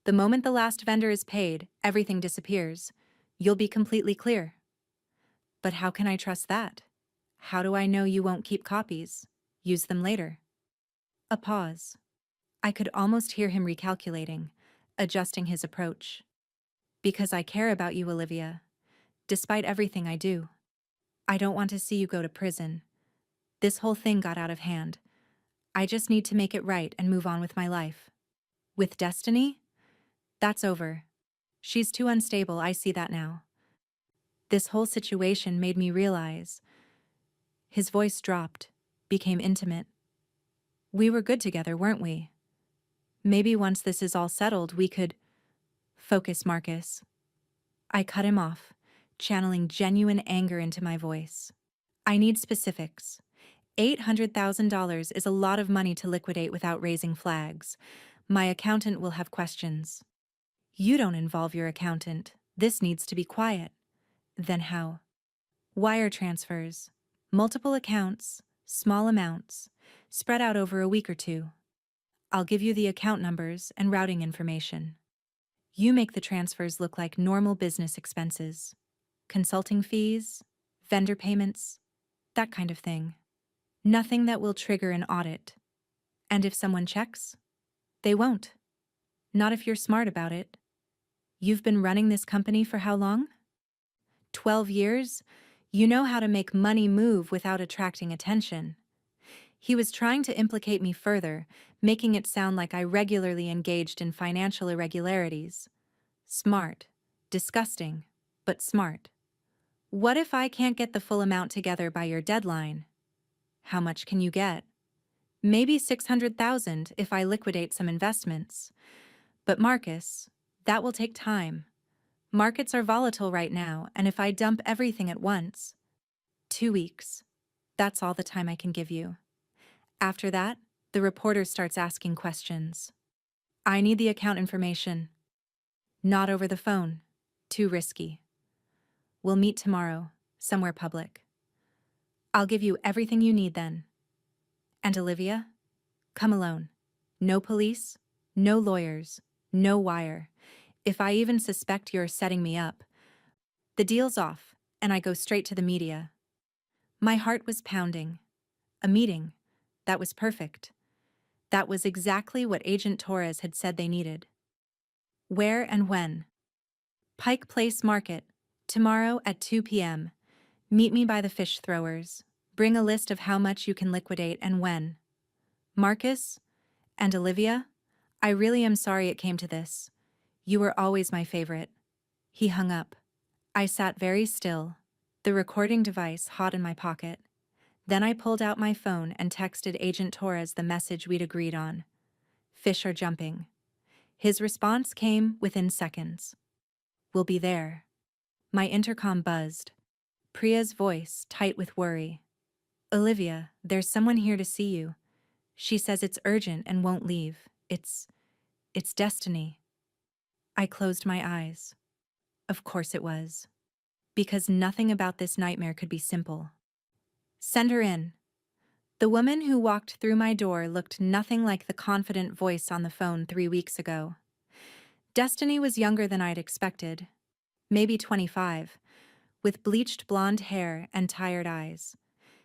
The moment the last vendor is paid, everything disappears. You'll be completely clear." "But how can I trust that? How do I know you won't keep copies? Use them later?" A pause. I could almost hear him recalculating, adjusting his approach. "Because I care about you, Olivia. Despite everything I do. I don't want to see you go to prison. This whole thing got out of hand. I just need to make it right and move on with my life. With Destiny? That's over. She's too unstable, I see that now. This whole situation made me realize." His voice dropped, became intimate. "We were good together, weren't we? Maybe once this is all settled, we could—" "Focus, Marcus." I cut him off, channeling genuine anger into my voice. "I need specifics. $800,000 is a lot of money to liquidate without raising flags. My accountant will have questions." "You don't involve your accountant. This needs to be quiet." "Then how?" "Wire transfers. Multiple accounts, small amounts, spread out over a week or two. I'll give you the account numbers and routing information. You make the transfers look like normal business expenses. Consulting fees, vendor payments, that kind of thing. Nothing that will trigger an audit. And if someone checks, they won't. Not if you're smart about it. You've been running this company for how long? 12 years? You know how to make money move without attracting attention." He was trying to implicate me further, making it sound like I regularly engaged in financial irregularities. Smart. Disgusting, but smart. "What if I can't get the full amount together by your deadline?" "How much can you get?" "Maybe 600,000 if I liquidate some investments. But Marcus, that will take time. Markets are volatile right now, and if I dump everything at once—" 2 weeks. That's all the time I can give you. After that, the reporter starts asking questions. "I need the account information." "Not over the phone. Too risky." "We'll meet tomorrow, somewhere public." "I'll give you everything you need then." "And Olivia? Come alone. No police, no lawyers, no wire. If I even suspect you're setting me up, the deal's off, and I go straight to the media." My heart was pounding. A meeting. That was perfect. That was exactly what Agent Torres had said they needed. Where and when? "Pike Place Market. Tomorrow at 2 p.m. Meet me by the fish throwers. Bring a list of how much you can liquidate and when." "Marcus? And Olivia?" I really am sorry it came to this. You were always my favorite. He hung up. I sat very still, the recording device hot in my pocket. Then I pulled out my phone and texted Agent Torres the message we'd agreed on. Fish are jumping. His response came within seconds. We'll be there. My intercom buzzed. Priya's voice, tight with worry. Olivia, there's someone here to see you. She says it's urgent and won't leave. It's destiny. I closed my eyes. Of course it was. Because nothing about this nightmare could be simple. Send her in. The woman who walked through my door looked nothing like the confident voice on the phone 3 weeks ago. Destiny was younger than I'd expected. Maybe 25, with bleached blonde hair and tired eyes.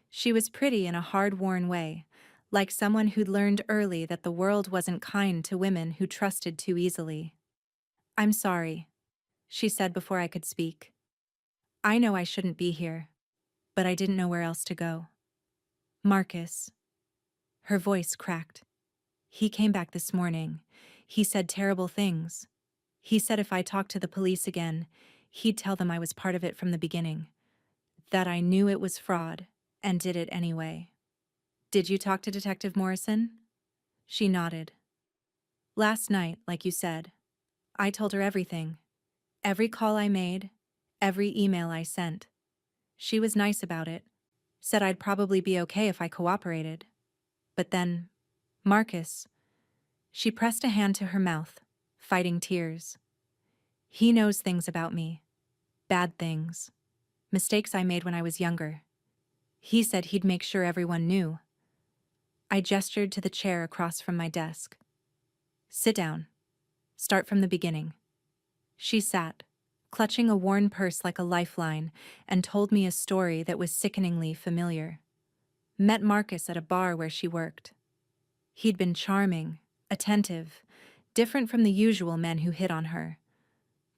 She was pretty in a hard-worn way, like someone who'd learned early that the world wasn't kind to women who trusted too easily. I'm sorry, she said before I could speak. I know I shouldn't be here, but I didn't know where else to go. Marcus. Her voice cracked. He came back this morning. He said terrible things. He said if I talked to the police again, he'd tell them I was part of it from the beginning. That I knew it was fraud, and did it anyway. Did you talk to Detective Morrison? She nodded. Last night, like you said. I told her everything. Every call I made, every email I sent. She was nice about it. Said I'd probably be okay if I cooperated. But then, Marcus. She pressed a hand to her mouth, fighting tears. He knows things about me. Bad things. Mistakes I made when I was younger. He said he'd make sure everyone knew. I gestured to the chair across from my desk. Sit down. Start from the beginning. She sat, clutching a worn purse like a lifeline, and told me a story that was sickeningly familiar. Met Marcus at a bar where she worked. He'd been charming, attentive, different from the usual men who hit on her.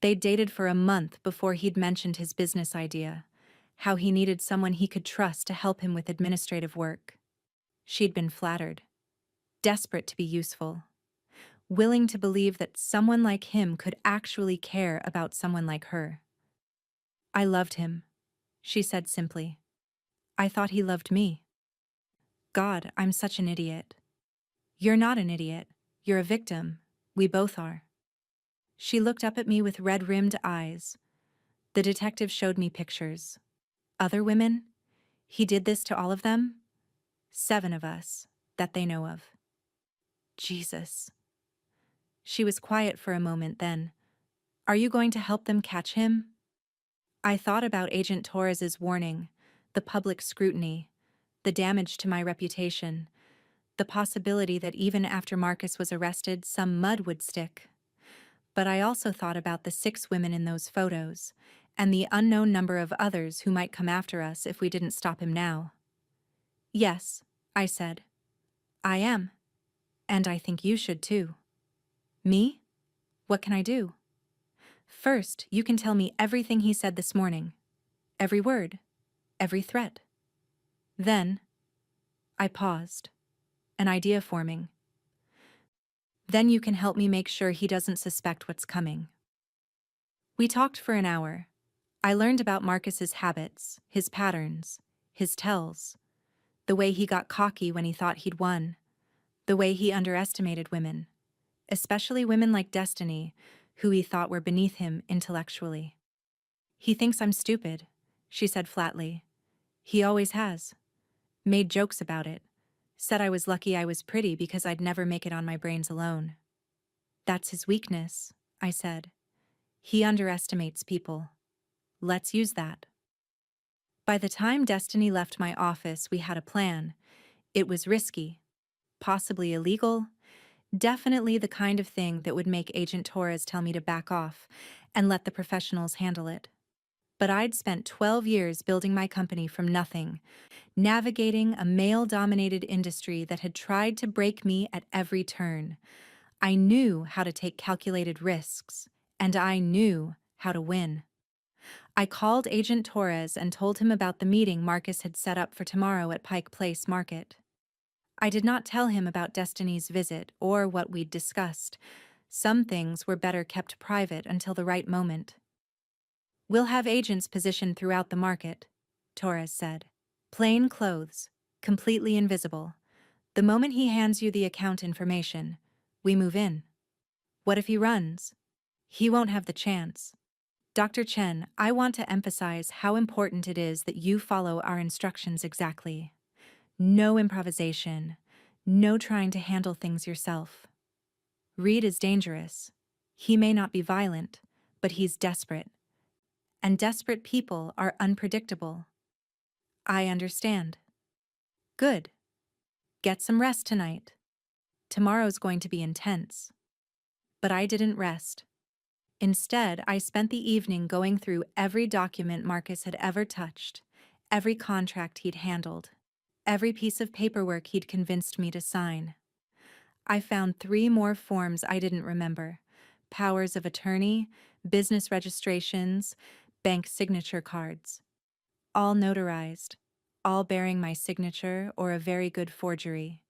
They'd dated for a month before he'd mentioned his business idea, how he needed someone he could trust to help him with administrative work. She'd been flattered, desperate to be useful, willing to believe that someone like him could actually care about someone like her. I loved him, she said simply. I thought he loved me. God, I'm such an idiot. You're not an idiot. You're a victim. We both are. She looked up at me with red-rimmed eyes. The detective showed me pictures. Other women? He did this to all of them? 7 of us, that they know of. Jesus. She was quiet for a moment then. Are you going to help them catch him? I thought about Agent Torres's warning, the public scrutiny, the damage to my reputation, the possibility that even after Marcus was arrested, some mud would stick. But I also thought about the 6 women in those photos, and the unknown number of others who might come after us if we didn't stop him now. Yes, I said. I am. And I think you should too. Me? What can I do? First, you can tell me everything he said this morning. Every word. Every threat. Then, I paused, an idea forming. Then you can help me make sure he doesn't suspect what's coming. We talked for an hour. I learned about Marcus's habits, his patterns, his tells, the way he got cocky when he thought he'd won, the way he underestimated women, especially women like Destiny, who he thought were beneath him intellectually. He thinks I'm stupid, she said flatly. He always has. Made jokes about it. Said I was lucky I was pretty because I'd never make it on my brains alone. That's his weakness, I said. He underestimates people. Let's use that. By the time Destiny left my office, we had a plan. It was risky, possibly illegal, definitely the kind of thing that would make Agent Torres tell me to back off and let the professionals handle it. But I'd spent 12 years building my company from nothing, navigating a male-dominated industry that had tried to break me at every turn. I knew how to take calculated risks, and I knew how to win. I called Agent Torres and told him about the meeting Marcus had set up for tomorrow at Pike Place Market. I did not tell him about Destiny's visit or what we'd discussed. Some things were better kept private until the right moment. We'll have agents positioned throughout the market, Torres said. Plain clothes, completely invisible. The moment he hands you the account information, we move in. What if he runs? He won't have the chance. Dr. Chen, I want to emphasize how important it is that you follow our instructions exactly. No improvisation. No trying to handle things yourself. Reed is dangerous. He may not be violent, but he's desperate. And desperate people are unpredictable. I understand. Good. Get some rest tonight. Tomorrow's going to be intense. But I didn't rest. Instead, I spent the evening going through every document Marcus had ever touched, every contract he'd handled, every piece of paperwork he'd convinced me to sign. I found 3 more forms I didn't remember: powers of attorney, business registrations, bank signature cards. All notarized, all bearing my signature or a very good forgery.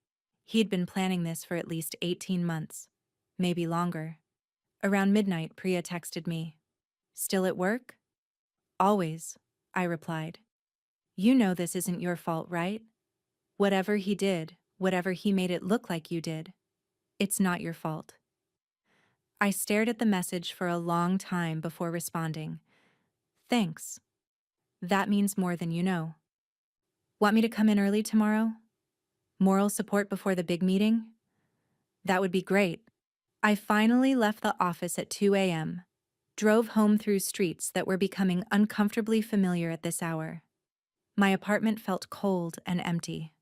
He'd been planning this for at least 18 months, maybe longer. Around midnight, Priya texted me. Still at work? Always, I replied. You know this isn't your fault, right? Whatever he did, whatever he made it look like you did, it's not your fault. I stared at the message for a long time before responding. Thanks. That means more than you know. Want me to come in early tomorrow? Moral support before the big meeting? That would be great. I finally left the office at 2 a.m., drove home through streets that were becoming uncomfortably familiar at this hour. My apartment felt cold and empty.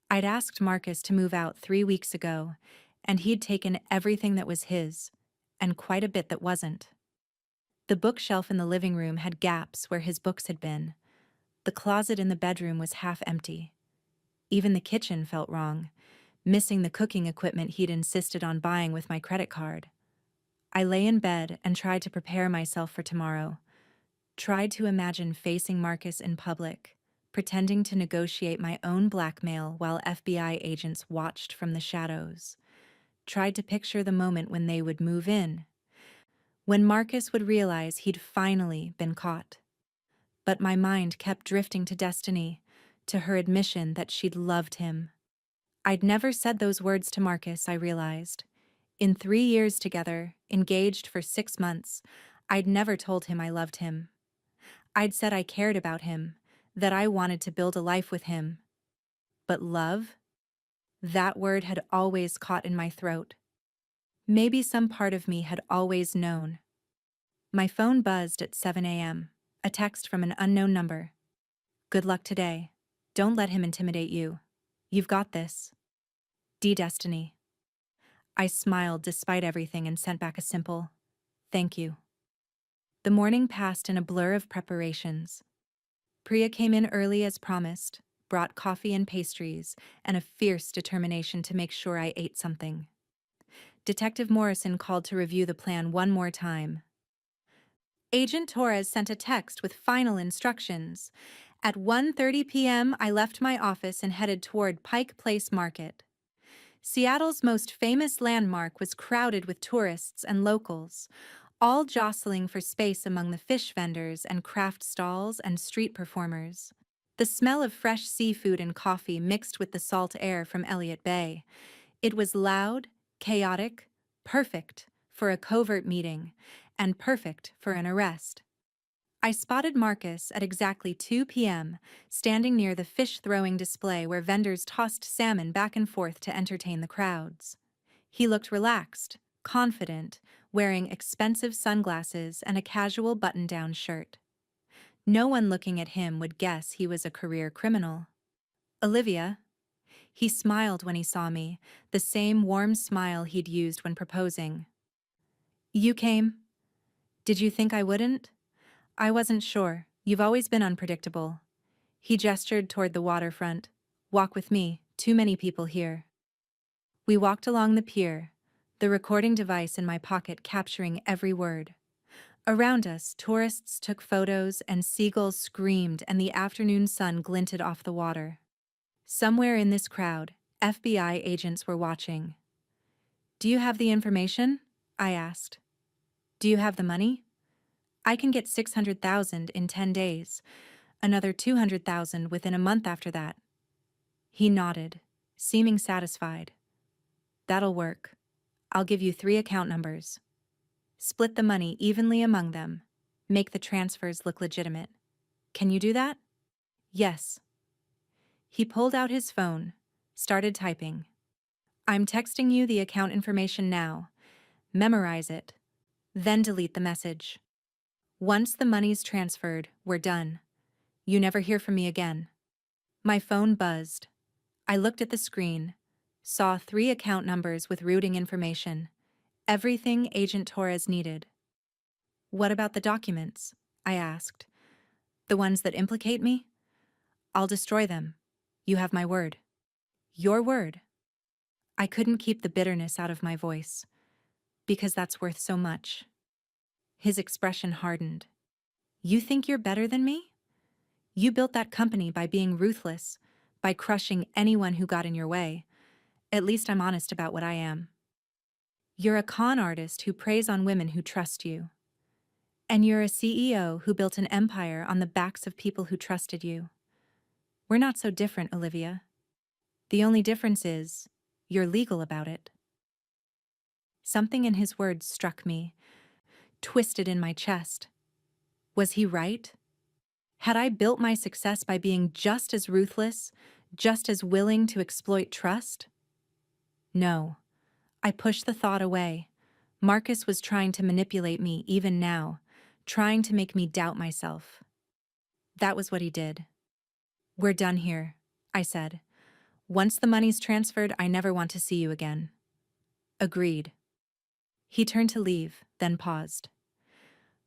I'd asked Marcus to move out 3 weeks ago, and he'd taken everything that was his, and quite a bit that wasn't. The bookshelf in the living room had gaps where his books had been. The closet in the bedroom was half empty. Even the kitchen felt wrong, missing the cooking equipment he'd insisted on buying with my credit card. I lay in bed and tried to prepare myself for tomorrow. Tried to imagine facing Marcus in public, pretending to negotiate my own blackmail while FBI agents watched from the shadows. Tried to picture the moment when they would move in, when Marcus would realize he'd finally been caught. But my mind kept drifting to Destiny, to her admission that she'd loved him. I'd never said those words to Marcus, I realized. In 3 years together, engaged for 6 months, I'd never told him I loved him. I'd said I cared about him, that I wanted to build a life with him. But love? That word had always caught in my throat. Maybe some part of me had always known. My phone buzzed at 7 a.m., a text from an unknown number. Good luck today. Don't let him intimidate you. You've got this. D. Destiny. I smiled despite everything and sent back a simple, thank you. The morning passed in a blur of preparations. Priya came in early as promised, brought coffee and pastries, and a fierce determination to make sure I ate something. Detective Morrison called to review the plan one more time. Agent Torres sent a text with final instructions. At 1:30 p.m., I left my office and headed toward Pike Place Market. Seattle's most famous landmark was crowded with tourists and locals, all jostling for space among the fish vendors and craft stalls and street performers. The smell of fresh seafood and coffee mixed with the salt air from Elliott Bay. It was loud, chaotic, perfect for a covert meeting, and perfect for an arrest. I spotted Marcus at exactly 2 p.m., standing near the fish-throwing display where vendors tossed salmon back and forth to entertain the crowds. He looked relaxed, confident, wearing expensive sunglasses and a casual button-down shirt. No one looking at him would guess he was a career criminal. Olivia. He smiled when he saw me, the same warm smile he'd used when proposing. You came? Did you think I wouldn't? I wasn't sure. You've always been unpredictable. He gestured toward the waterfront. Walk with me. Too many people here. We walked along the pier, the recording device in my pocket capturing every word. Around us, tourists took photos and seagulls screamed and the afternoon sun glinted off the water. Somewhere in this crowd, FBI agents were watching. "Do you have the information?" I asked. "Do you have the money? I can get 600,000 in 10 days, another 200,000 within a month after that." He nodded, seeming satisfied. "That'll work. I'll give you 3 account numbers. Split the money evenly among them. Make the transfers look legitimate. Can you do that?" "Yes." He pulled out his phone, started typing. "I'm texting you the account information now. Memorize it. Then delete the message. Once the money's transferred, we're done. You never hear from me again." My phone buzzed. I looked at the screen, saw 3 account numbers with routing information. Everything Agent Torres needed. "What about the documents?" I asked. "The ones that implicate me?" "I'll destroy them. You have my word." "Your word?" I couldn't keep the bitterness out of my voice. "Because that's worth so much." His expression hardened. "You think you're better than me? You built that company by being ruthless, by crushing anyone who got in your way. At least I'm honest about what I am. You're a con artist who preys on women who trust you. And you're a CEO who built an empire on the backs of people who trusted you. We're not so different, Olivia. The only difference is, you're legal about it." Something in his words struck me, twisted in my chest. Was he right? Had I built my success by being just as ruthless, just as willing to exploit trust? No. I pushed the thought away. Marcus was trying to manipulate me even now, trying to make me doubt myself. That was what he did. "We're done here," I said. "Once the money's transferred, I never want to see you again." "Agreed." He turned to leave, then paused.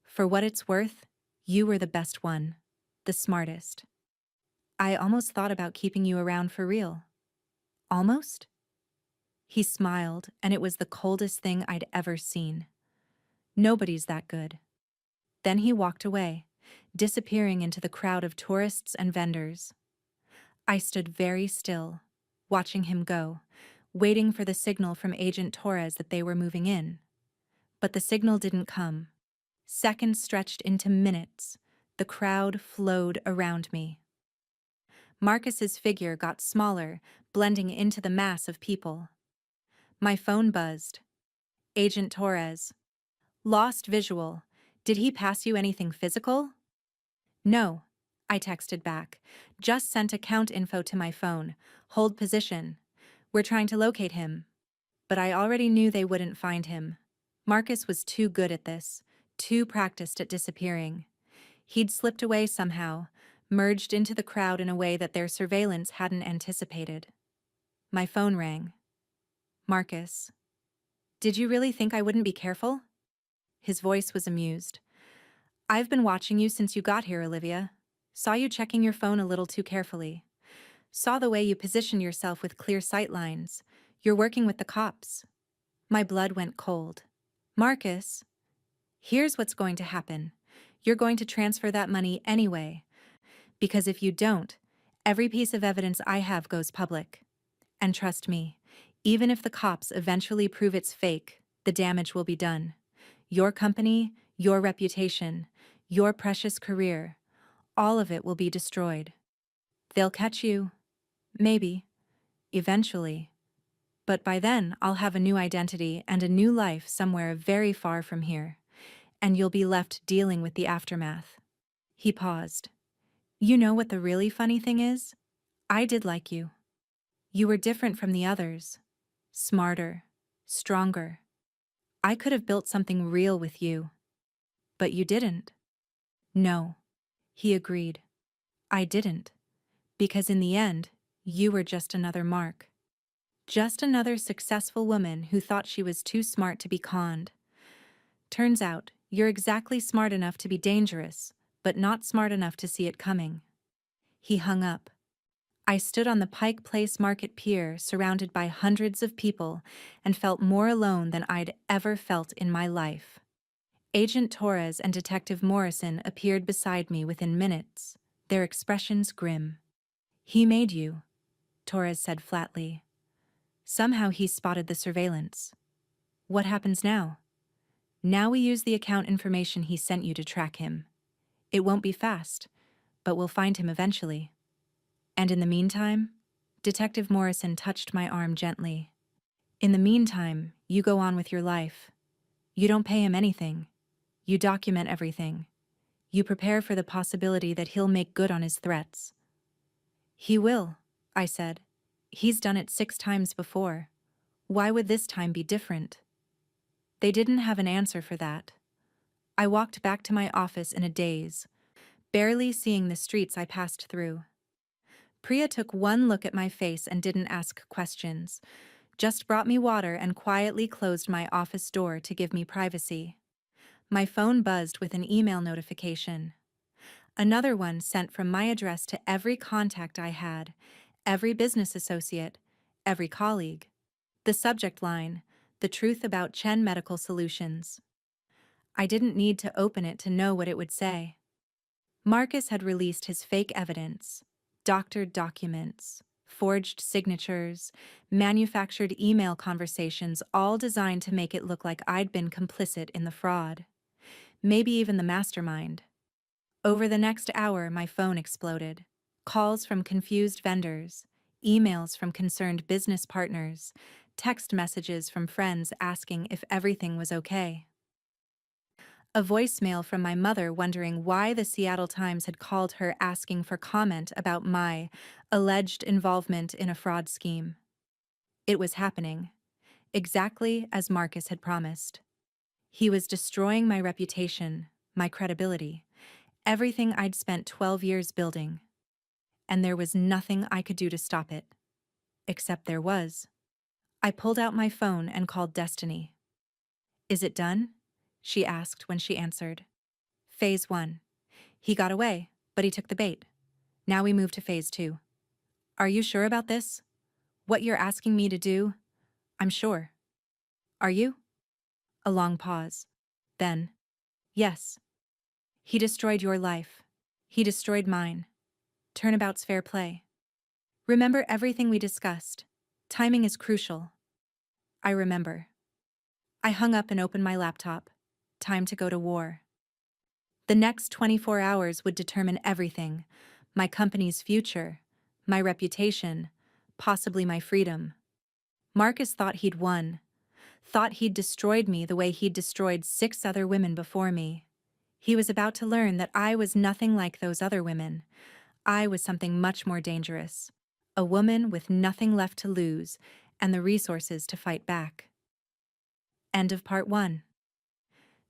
"For what it's worth, you were the best one, the smartest. I almost thought about keeping you around for real." "Almost?" He smiled, and it was the coldest thing I'd ever seen. "Nobody's that good." Then he walked away, disappearing into the crowd of tourists and vendors. I stood very still, watching him go, waiting for the signal from Agent Torres that they were moving in. But the signal didn't come. Seconds stretched into minutes. The crowd flowed around me. Marcus's figure got smaller, blending into the mass of people. My phone buzzed. "Agent Torres." "Lost visual. Did he pass you anything physical?" "No," I texted back. "Just sent account info to my phone. Hold position. We're trying to locate him." But I already knew they wouldn't find him. Marcus was too good at this, too practiced at disappearing. He'd slipped away somehow, merged into the crowd in a way that their surveillance hadn't anticipated. My phone rang. "Marcus. Did you really think I wouldn't be careful?" His voice was amused. "I've been watching you since you got here, Olivia. Saw you checking your phone a little too carefully. Saw the way you position yourself with clear sight lines. You're working with the cops." My blood went cold. "Marcus, here's what's going to happen. You're going to transfer that money anyway. Because if you don't, every piece of evidence I have goes public. And trust me, even if the cops eventually prove it's fake, the damage will be done. Your company, your reputation, your precious career, all of it will be destroyed. They'll catch you. Maybe. Eventually. But by then, I'll have a new identity and a new life somewhere very far from here. And you'll be left dealing with the aftermath." He paused. "You know what the really funny thing is? I did like you. You were different from the others. Smarter. Stronger. I could have built something real with you. But you didn't." "No," he agreed. "I didn't. Because in the end, you were just another Mark. Just another successful woman who thought she was too smart to be conned. Turns out, you're exactly smart enough to be dangerous, but not smart enough to see it coming." He hung up. I stood on the Pike Place Market Pier, surrounded by hundreds of people, and felt more alone than I'd ever felt in my life. Agent Torres and Detective Morrison appeared beside me within minutes, their expressions grim. "He made you," Torres said flatly. Somehow he spotted the surveillance. What happens now? Now we use the account information he sent you to track him. It won't be fast, but we'll find him eventually. And in the meantime, Detective Morrison touched my arm gently. In the meantime, you go on with your life. You don't pay him anything. You document everything. You prepare for the possibility that he'll make good on his threats. He will, I said. He's done it 6 times before. Why would this time be different? They didn't have an answer for that. I walked back to my office in a daze, barely seeing the streets I passed through. Priya took one look at my face and didn't ask questions, just brought me water and quietly closed my office door to give me privacy. My phone buzzed with an email notification. Another one sent from my address to every contact I had, every business associate, every colleague. The subject line, the truth about Chen Medical Solutions. I didn't need to open it to know what it would say. Marcus had released his fake evidence, doctored documents, forged signatures, manufactured email conversations, all designed to make it look like I'd been complicit in the fraud. Maybe even the mastermind. Over the next hour, my phone exploded. Calls from confused vendors, emails from concerned business partners, text messages from friends asking if everything was okay. A voicemail from my mother wondering why the Seattle Times had called her asking for comment about my alleged involvement in a fraud scheme. It was happening, exactly as Marcus had promised. He was destroying my reputation, my credibility, everything I'd spent 12 years building. And there was nothing I could do to stop it. Except there was. I pulled out my phone and called Destiny. "Is it done?" she asked when she answered. "Phase 1. He got away, but he took the bait. Now we move to Phase 2. Are you sure about this? What you're asking me to do? I'm sure. Are you?" A long pause. Then, "Yes. He destroyed your life. He destroyed mine. Turnabout's fair play. Remember everything we discussed. Timing is crucial." I remember. I hung up and opened my laptop. Time to go to war. The next 24 hours would determine everything: my company's future, my reputation, possibly my freedom. Marcus thought he'd won, thought he'd destroyed me the way he'd destroyed 6 other women before me. He was about to learn that I was nothing like those other women. I was something much more dangerous. A woman with nothing left to lose and the resources to fight back. End of part 1.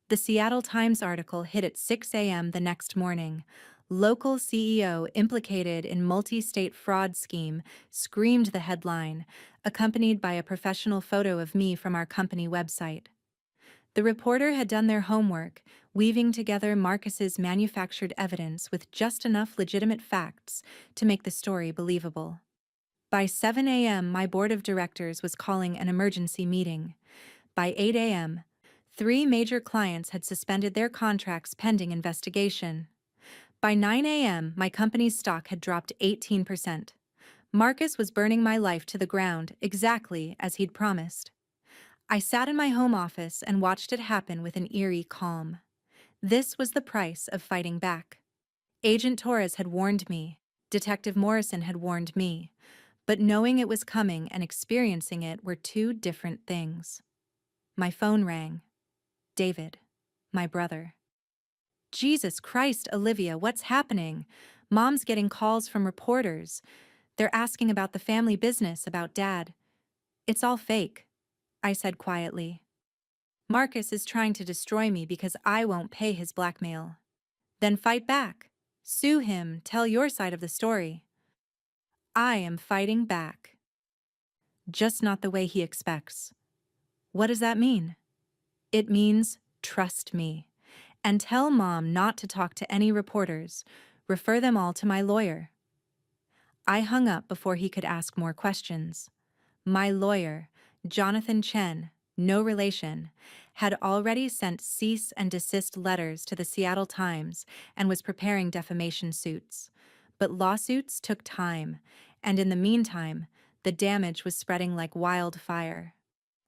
The Seattle Times article hit at 6 a.m. the next morning. Local CEO implicated in multi-state fraud scheme screamed the headline, accompanied by a professional photo of me from our company website. The reporter had done their homework, weaving together Marcus's manufactured evidence with just enough legitimate facts to make the story believable. By 7 a.m., my board of directors was calling an emergency meeting. By 8 a.m., 3 major clients had suspended their contracts pending investigation. By 9 a.m., my company's stock had dropped 18%. Marcus was burning my life to the ground exactly as he'd promised. I sat in my home office and watched it happen with an eerie calm. This was the price of fighting back. Agent Torres had warned me. Detective Morrison had warned me. But knowing it was coming and experiencing it were 2 different things. My phone rang. David, my brother. "Jesus Christ, Olivia, what's happening? Mom's getting calls from reporters. They're asking about the family business, about Dad." "It's all fake," I said quietly. "Marcus is trying to destroy me because I won't pay his blackmail." "Then fight back. Sue him, tell your side of the story." "I am fighting back. Just not the way he expects." "What does that mean?" "It means trust me. And tell Mom not to talk to any reporters. Refer them all to my lawyer." I hung up before he could ask more questions. My lawyer, Jonathan Chen, no relation, had already sent cease and desist letters to the Seattle Times and was preparing defamation suits. But lawsuits took time, and in the meantime, The damage was spreading like wildfire.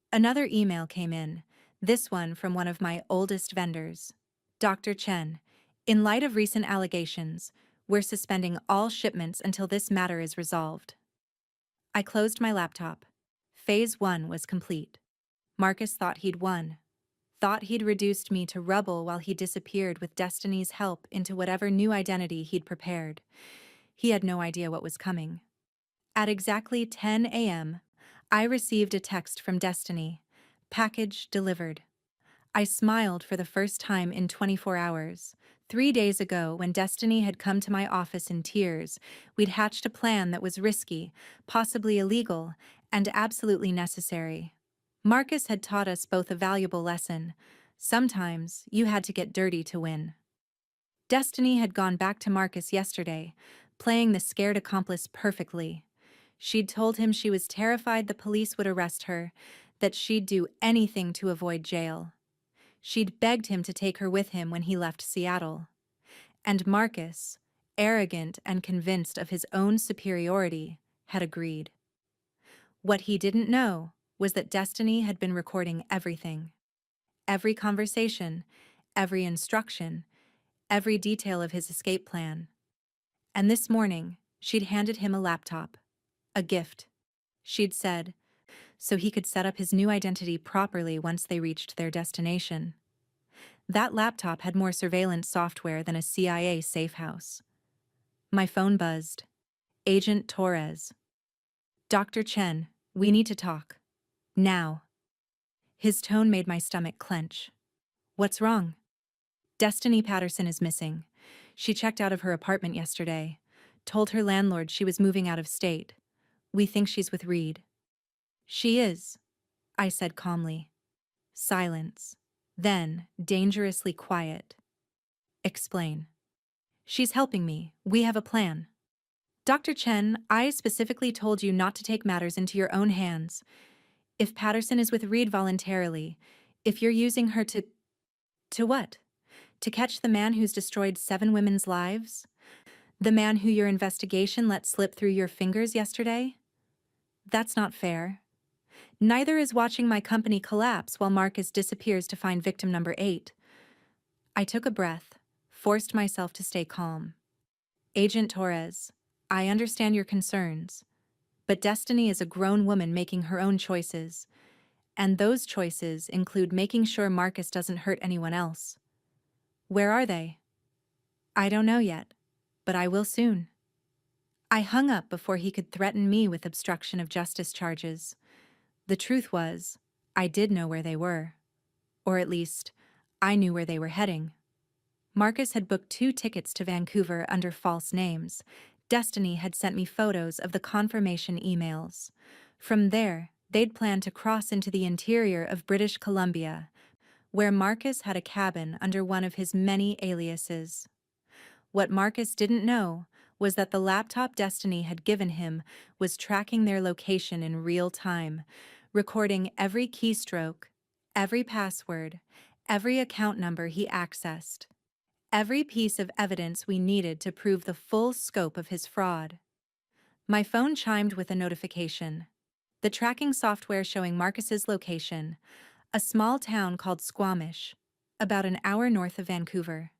Another email came in, this one from one of my oldest vendors. Dr. Chen, in light of recent allegations, we're suspending all shipments until this matter is resolved. I closed my laptop. Phase 1 was complete. Marcus thought he'd won. Thought he'd reduced me to rubble while he disappeared with Destiny's help into whatever new identity he'd prepared. He had no idea what was coming. At exactly 10 a.m., I received a text from Destiny. Package delivered. I smiled for the first time in 24 hours. 3 days ago, when Destiny had come to my office in tears, we'd hatched a plan that was risky, possibly illegal, and absolutely necessary. Marcus had taught us both a valuable lesson. Sometimes you had to get dirty to win. Destiny had gone back to Marcus yesterday, playing the scared accomplice perfectly. She'd told him she was terrified the police would arrest her, that she'd do anything to avoid jail. She'd begged him to take her with him when he left Seattle. And Marcus, arrogant and convinced of his own superiority, had agreed. What he didn't know was that Destiny had been recording everything. Every conversation, every instruction, every detail of his escape plan. And this morning, she'd handed him a laptop. A gift. She'd said, so he could set up his new identity properly once they reached their destination. That laptop had more surveillance software than a CIA safe house. My phone buzzed. Agent Torres. Dr. Chen, we need to talk. Now. His tone made my stomach clench. What's wrong? Destiny Patterson is missing. She checked out of her apartment yesterday. Told her landlord she was moving out of state. We think she's with Reed. She is, I said calmly. Silence. Then, dangerously quiet. Explain. She's helping me. We have a plan. Dr. Chen, I specifically told you not to take matters into your own hands. If Patterson is with Reed voluntarily, if you're using her to... To what? To catch the man who's destroyed 7 women's lives? The man who your investigation let slip through your fingers yesterday? That's not fair. Neither is watching my company collapse while Marcus disappears to find victim number 8. I took a breath, forced myself to stay calm. Agent Torres, I understand your concerns, but Destiny is a grown woman making her own choices, and those choices include making sure Marcus doesn't hurt anyone else. Where are they? I don't know yet, but I will soon. I hung up before he could threaten me with obstruction of justice charges. The truth was, I did know where they were. Or at least, I knew where they were heading. Marcus had booked 2 tickets to Vancouver under false names. Destiny had sent me photos of the confirmation emails. From there, they'd planned to cross into the interior of British Columbia, where Marcus had a cabin under one of his many aliases. What Marcus didn't know was that the laptop Destiny had given him was tracking their location in real time, recording every keystroke, every password, every account number he accessed, every piece of evidence we needed to prove the full scope of his fraud. My phone chimed with a notification. The tracking software showing Marcus's location, a small town called Squamish, about an hour north of Vancouver.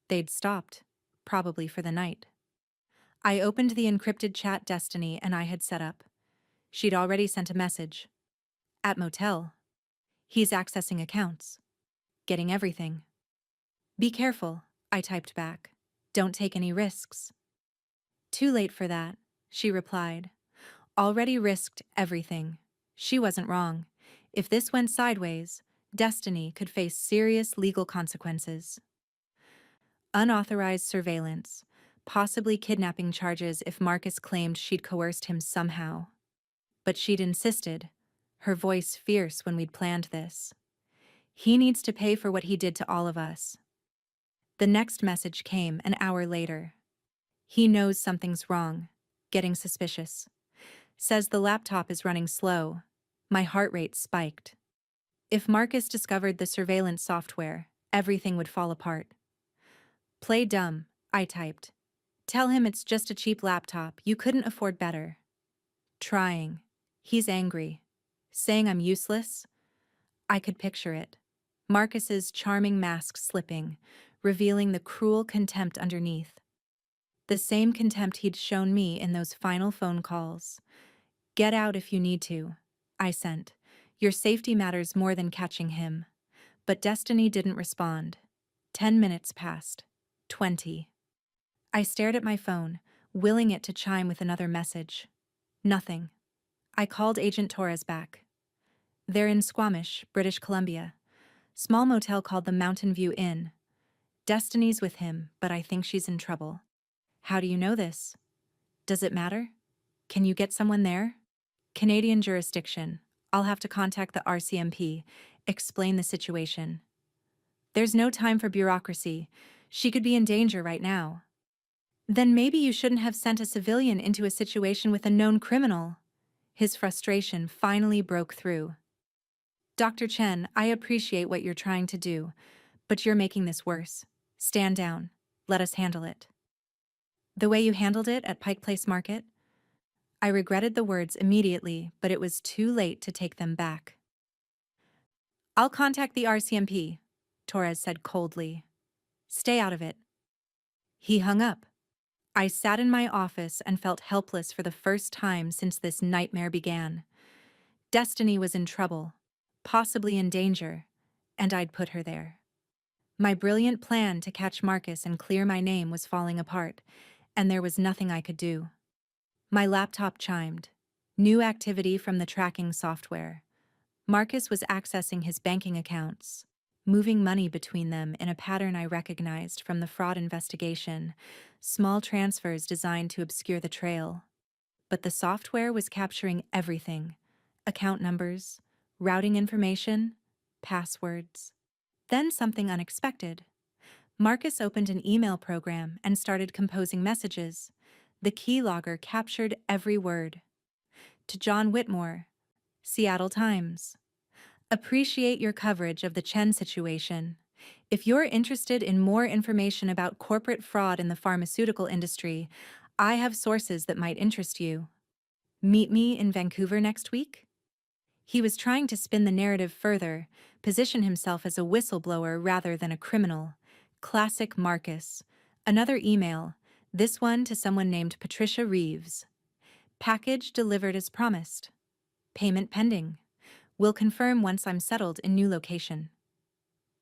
They'd stopped, probably for the night. I opened the encrypted chat Destiny and I had set up. She'd already sent a message. At motel. He's accessing accounts. Getting everything. Be careful, I typed back. Don't take any risks. Too late for that, she replied. Already risked everything. She wasn't wrong. If this went sideways, Destiny could face serious legal consequences. Unauthorized surveillance, possibly kidnapping charges if Marcus claimed she'd coerced him somehow. But she'd insisted, her voice fierce when we'd planned this. He needs to pay for what he did to all of us. The next message came an hour later. He knows something's wrong, getting suspicious. Says the laptop is running slow. My heart rate spiked. If Marcus discovered the surveillance software, everything would fall apart. Play dumb, I typed. Tell him it's just a cheap laptop, you couldn't afford better. Trying, He's angry. Saying I'm useless? I could picture it. Marcus's charming mask slipping, revealing the cruel contempt underneath. The same contempt he'd shown me in those final phone calls. Get out if you need to, I sent. Your safety matters more than catching him. But Destiny didn't respond. 10 minutes passed. 20. I stared at my phone, willing it to chime with another message. Nothing. I called Agent Torres back. They're in Squamish, British Columbia. Small motel called the Mountain View Inn. Destiny's with him, but I think she's in trouble. How do you know this? Does it matter? Can you get someone there? Canadian jurisdiction. I'll have to contact the RCMP, explain the situation. There's no time for bureaucracy. She could be in danger right now. Then maybe you shouldn't have sent a civilian into a situation with a known criminal. His frustration finally broke through. Dr. Chen, I appreciate what you're trying to do, but you're making this worse. Stand down. Let us handle it. The way you handled it at Pike Place Market? I regretted the words immediately, but it was too late to take them back. I'll contact the RCMP, Torres said coldly. Stay out of it. He hung up. I sat in my office and felt helpless for the first time since this nightmare began. Destiny was in trouble, possibly in danger, and I'd put her there. My brilliant plan to catch Marcus and clear my name was falling apart, and there was nothing I could do. My laptop chimed. New activity from the tracking software. Marcus was accessing his banking accounts, moving money between them in a pattern I recognized from the fraud investigation, small transfers designed to obscure the trail. But the software was capturing everything: account numbers, routing information, passwords. Then something unexpected. Marcus opened an email program and started composing messages. The keylogger captured every word. To John Whitmore, Seattle Times. Appreciate your coverage of the Chen situation. If you're interested in more information about corporate fraud in the pharmaceutical industry, I have sources that might interest you. Meet me in Vancouver next week? He was trying to spin the narrative further, position himself as a whistleblower rather than a criminal. Classic Marcus. Another email, this one to someone named Patricia Reeves. Package delivered as promised. Payment pending. Will confirm once I'm settled in new location.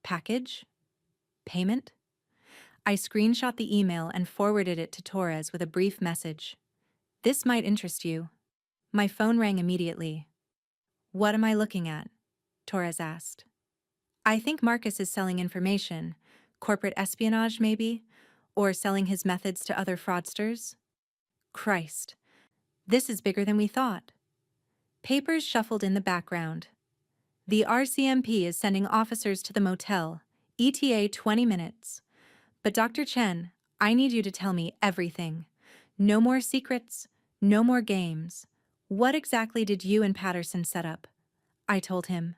Package? Payment? I screenshot the email and forwarded it to Torres with a brief message. This might interest you. My phone rang immediately. What am I looking at? Torres asked. I think Marcus is selling information, corporate espionage maybe, or selling his methods to other fraudsters. Christ, this is bigger than we thought. Papers shuffled in the background. The RCMP is sending officers to the motel, ETA 20 minutes. But Dr. Chen, I need you to tell me everything. No more secrets, no more games. What exactly did you and Patterson set up? I told him.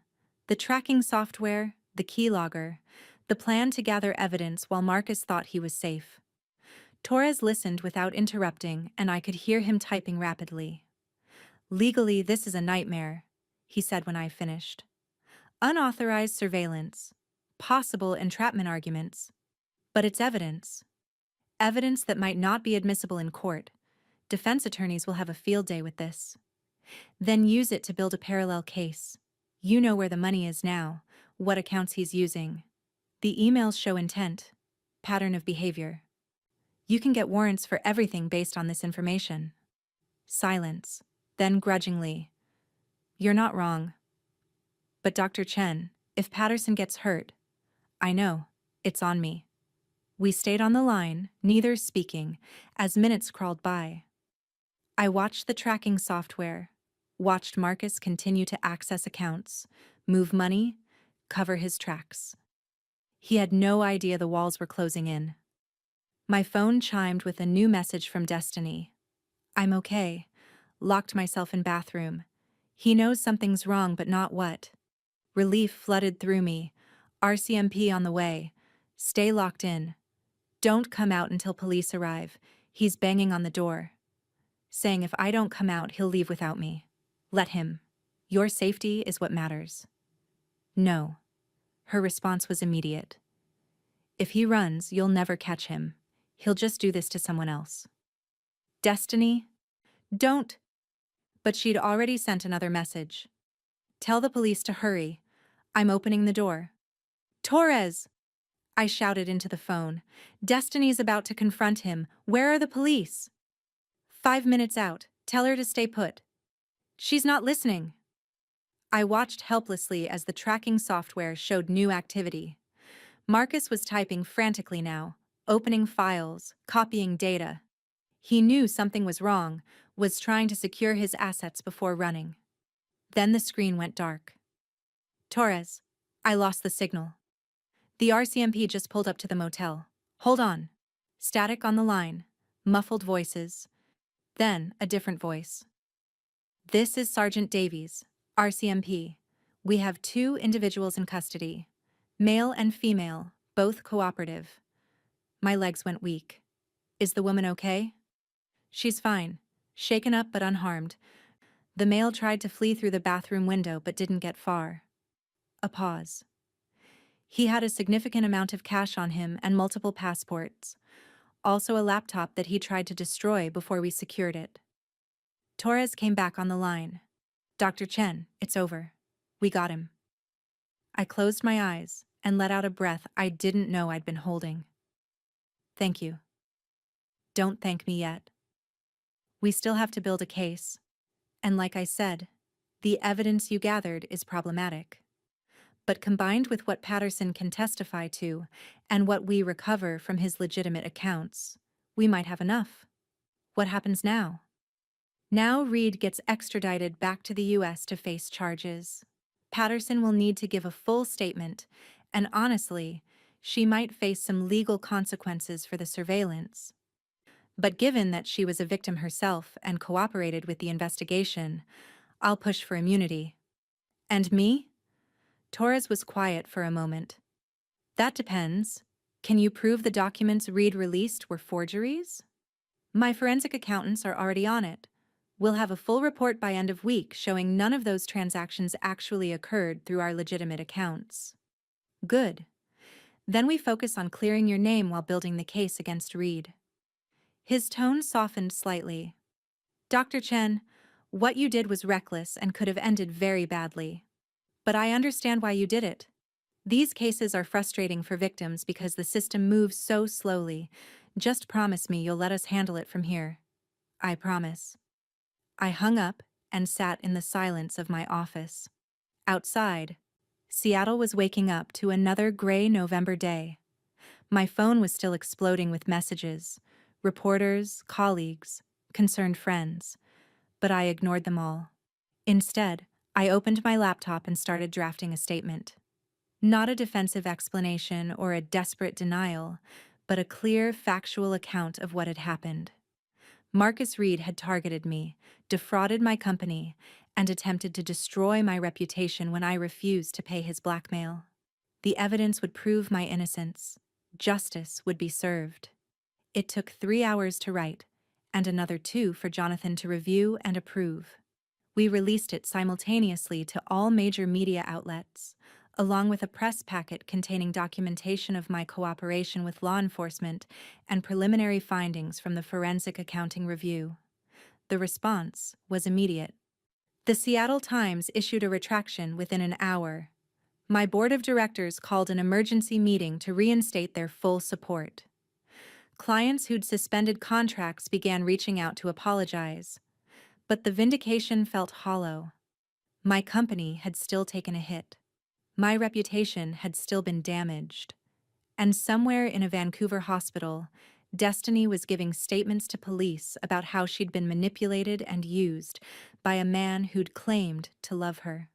The tracking software, the keylogger, the plan to gather evidence while Marcus thought he was safe. Torres listened without interrupting, and I could hear him typing rapidly. Legally, this is a nightmare, he said when I finished. Unauthorized surveillance, possible entrapment arguments. But it's evidence. Evidence that might not be admissible in court. Defense attorneys will have a field day with this. Then use it to build a parallel case. You know where the money is now, what accounts he's using. The emails show intent, pattern of behavior. You can get warrants for everything based on this information. Silence, then grudgingly. You're not wrong. But Dr. Chen, if Patterson gets hurt, I know, it's on me. We stayed on the line, neither speaking, as minutes crawled by. I watched the tracking software, watched Marcus continue to access accounts, move money, cover his tracks. He had no idea the walls were closing in. My phone chimed with a new message from Destiny. I'm okay. Locked myself in bathroom. He knows something's wrong, but not what. Relief flooded through me. RCMP on the way. Stay locked in. Don't come out until police arrive. He's banging on the door. Saying if I don't come out, he'll leave without me. Let him. Your safety is what matters. No. Her response was immediate. If he runs, you'll never catch him. He'll just do this to someone else. Destiny? Don't. But she'd already sent another message. Tell the police to hurry. I'm opening the door. Torres! I shouted into the phone. Destiny's about to confront him. Where are the police? 5 minutes out. Tell her to stay put. She's not listening. I watched helplessly as the tracking software showed new activity. Marcus was typing frantically now, opening files, copying data. He knew something was wrong, was trying to secure his assets before running. Then the screen went dark. Torres, I lost the signal. The RCMP just pulled up to the motel. Hold on. Static on the line, muffled voices. Then a different voice. This is Sergeant Davies, RCMP. We have 2 individuals in custody. Male and female, both cooperative. My legs went weak. Is the woman okay? She's fine, shaken up but unharmed. The male tried to flee through the bathroom window but didn't get far. A pause. He had a significant amount of cash on him and multiple passports. Also a laptop that he tried to destroy before we secured it. Torres came back on the line. Dr. Chen, it's over. We got him. I closed my eyes and let out a breath I didn't know I'd been holding. Thank you. Don't thank me yet. We still have to build a case. And like I said, the evidence you gathered is problematic. But combined with what Patterson can testify to and what we recover from his legitimate accounts, we might have enough. What happens now? Now Reed gets extradited back to the US to face charges. Patterson will need to give a full statement, and honestly, she might face some legal consequences for the surveillance. But given that she was a victim herself and cooperated with the investigation, I'll push for immunity. And me? Torres was quiet for a moment. That depends. Can you prove the documents Reed released were forgeries? My forensic accountants are already on it. We'll have a full report by end of week showing none of those transactions actually occurred through our legitimate accounts. Good. Then we focus on clearing your name while building the case against Reed. His tone softened slightly. Dr. Chen, what you did was reckless and could have ended very badly. But I understand why you did it. These cases are frustrating for victims because the system moves so slowly. Just promise me you'll let us handle it from here. I promise. I hung up and sat in the silence of my office. Outside, Seattle was waking up to another gray November day. My phone was still exploding with messages, reporters, colleagues, concerned friends, but I ignored them all. Instead, I opened my laptop and started drafting a statement. Not a defensive explanation or a desperate denial, but a clear, factual account of what had happened. Marcus Reed had targeted me, defrauded my company, and attempted to destroy my reputation when I refused to pay his blackmail. The evidence would prove my innocence. Justice would be served. It took 3 hours to write, and another 2 for Jonathan to review and approve. We released it simultaneously to all major media outlets, along with a press packet containing documentation of my cooperation with law enforcement and preliminary findings from the Forensic Accounting Review. The response was immediate. The Seattle Times issued a retraction within an hour. My board of directors called an emergency meeting to reinstate their full support. Clients who'd suspended contracts began reaching out to apologize, but the vindication felt hollow. My company had still taken a hit. My reputation had still been damaged. And somewhere in a Vancouver hospital, Destiny was giving statements to police about how she'd been manipulated and used by a man who'd claimed to love her.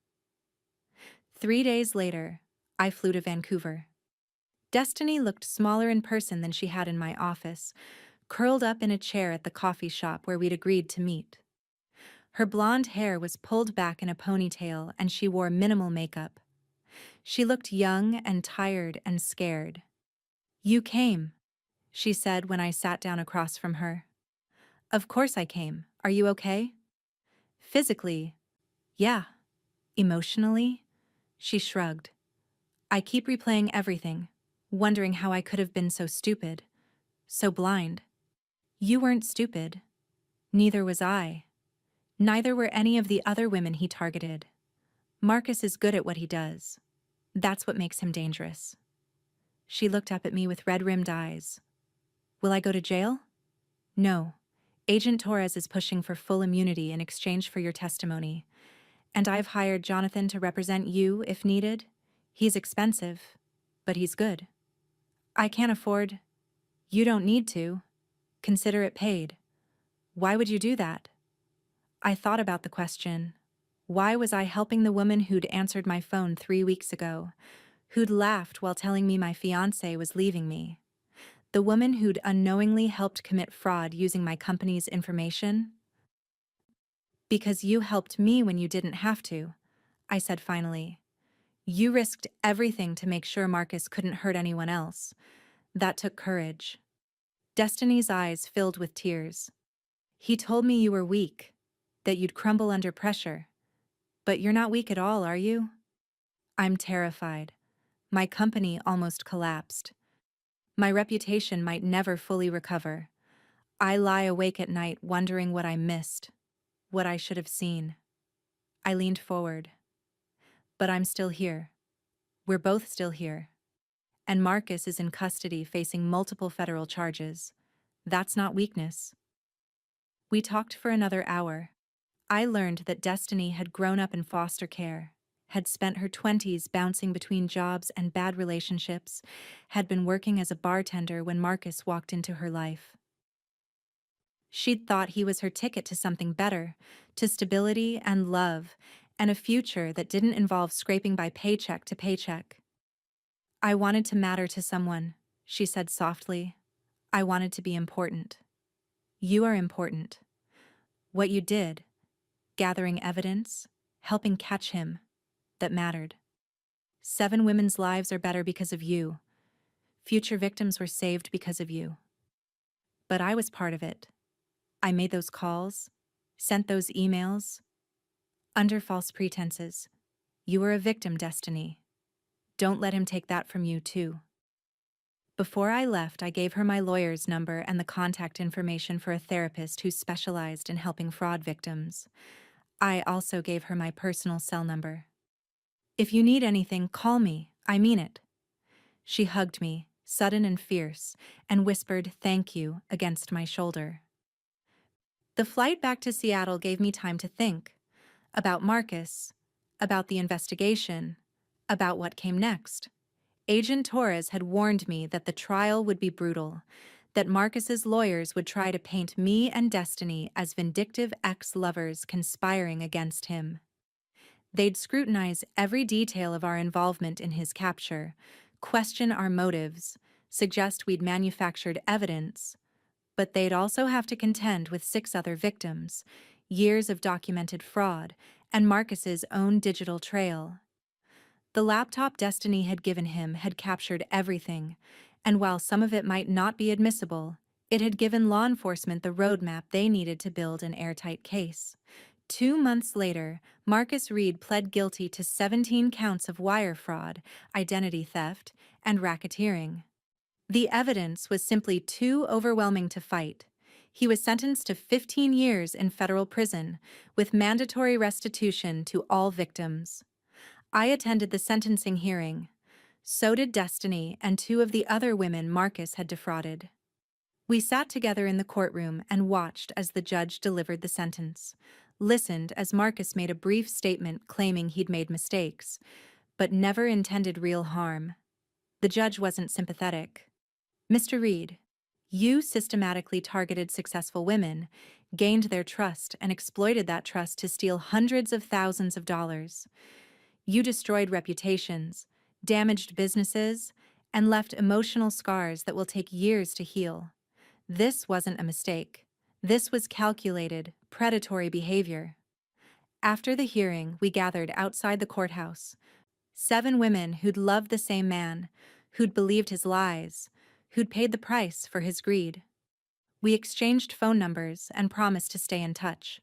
3 days later, I flew to Vancouver. Destiny looked smaller in person than she had in my office, curled up in a chair at the coffee shop where we'd agreed to meet. Her blonde hair was pulled back in a ponytail and she wore minimal makeup. She looked young and tired and scared. "You came," she said when I sat down across from her. "Of course I came. Are you okay?" "Physically, Yeah. Emotionally? She shrugged. I keep replaying everything, wondering how I could have been so stupid, so blind. You weren't stupid. Neither was I. Neither were any of the other women he targeted. Marcus is good at what he does. That's what makes him dangerous. She looked up at me with red-rimmed eyes. Will I go to jail? No. Agent Torres is pushing for full immunity in exchange for your testimony, and I've hired Jonathan to represent you if needed. He's expensive, but he's good. I can't afford. You don't need to. Consider it paid. Why would you do that? I thought about the question. Why was I helping the woman who'd answered my phone 3 weeks ago, who'd laughed while telling me my fiancé was leaving me? The woman who'd unknowingly helped commit fraud using my company's information? Because you helped me when you didn't have to, I said finally. You risked everything to make sure Marcus couldn't hurt anyone else. That took courage. Destiny's eyes filled with tears. He told me you were weak, that you'd crumble under pressure. But you're not weak at all, are you? I'm terrified. My company almost collapsed. My reputation might never fully recover. I lie awake at night wondering what I missed, what I should have seen. I leaned forward. But I'm still here. We're both still here. And Marcus is in custody facing multiple federal charges. That's not weakness. We talked for another hour. I learned that Destiny had grown up in foster care, had spent her 20s bouncing between jobs and bad relationships, had been working as a bartender when Marcus walked into her life. She'd thought he was her ticket to something better, to stability and love, and a future that didn't involve scraping by paycheck to paycheck. I wanted to matter to someone, she said softly. I wanted to be important. You are important. What you did, gathering evidence, helping catch him, that mattered. 7 women's lives are better because of you. Future victims were saved because of you. But I was part of it. I made those calls, sent those emails. Under false pretenses. You were a victim, Destiny. Don't let him take that from you, too. Before I left, I gave her my lawyer's number and the contact information for a therapist who specialized in helping fraud victims. I also gave her my personal cell number. If you need anything, call me. I mean it. She hugged me, sudden and fierce, and whispered "thank you" against my shoulder. The flight back to Seattle gave me time to think. About Marcus, about the investigation, about what came next. Agent Torres had warned me that the trial would be brutal, that Marcus's lawyers would try to paint me and Destiny as vindictive ex-lovers conspiring against him. They'd scrutinize every detail of our involvement in his capture, question our motives, suggest we'd manufactured evidence, but they'd also have to contend with 6 other victims, years of documented fraud, and Marcus's own digital trail. The laptop Destiny had given him had captured everything, and while some of it might not be admissible, it had given law enforcement the roadmap they needed to build an airtight case. 2 months later, Marcus Reed pled guilty to 17 counts of wire fraud, identity theft, and racketeering. The evidence was simply too overwhelming to fight. He was sentenced to 15 years in federal prison, with mandatory restitution to all victims. I attended the sentencing hearing. So did Destiny and 2 of the other women Marcus had defrauded. We sat together in the courtroom and watched as the judge delivered the sentence, listened as Marcus made a brief statement claiming he'd made mistakes, but never intended real harm. The judge wasn't sympathetic. Mr. Reed, you systematically targeted successful women, gained their trust, and exploited that trust to steal hundreds of thousands of dollars. You destroyed reputations, damaged businesses, and left emotional scars that will take years to heal. This wasn't a mistake. This was calculated, predatory behavior. After the hearing, we gathered outside the courthouse. 7 women who'd loved the same man, who'd believed his lies, who'd paid the price for his greed. We exchanged phone numbers and promised to stay in touch.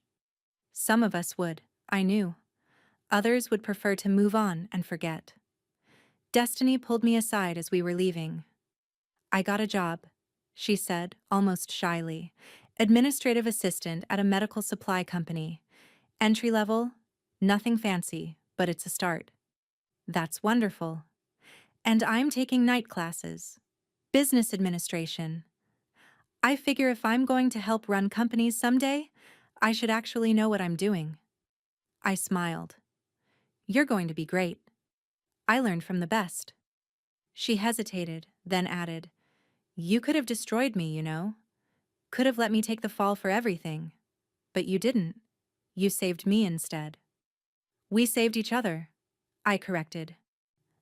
Some of us would, I knew. Others would prefer to move on and forget. Destiny pulled me aside as we were leaving. "I got a job," she said, almost shyly. "Administrative assistant at a medical supply company. Entry level, nothing fancy, but it's a start." "That's wonderful." "And I'm taking night classes. Business administration. I figure if I'm going to help run companies someday, I should actually know what I'm doing." I smiled. "You're going to be great. I learned from the best." She hesitated, then added, "You could have destroyed me, you know. Could have let me take the fall for everything. But you didn't. You saved me instead." "We saved each other," I corrected.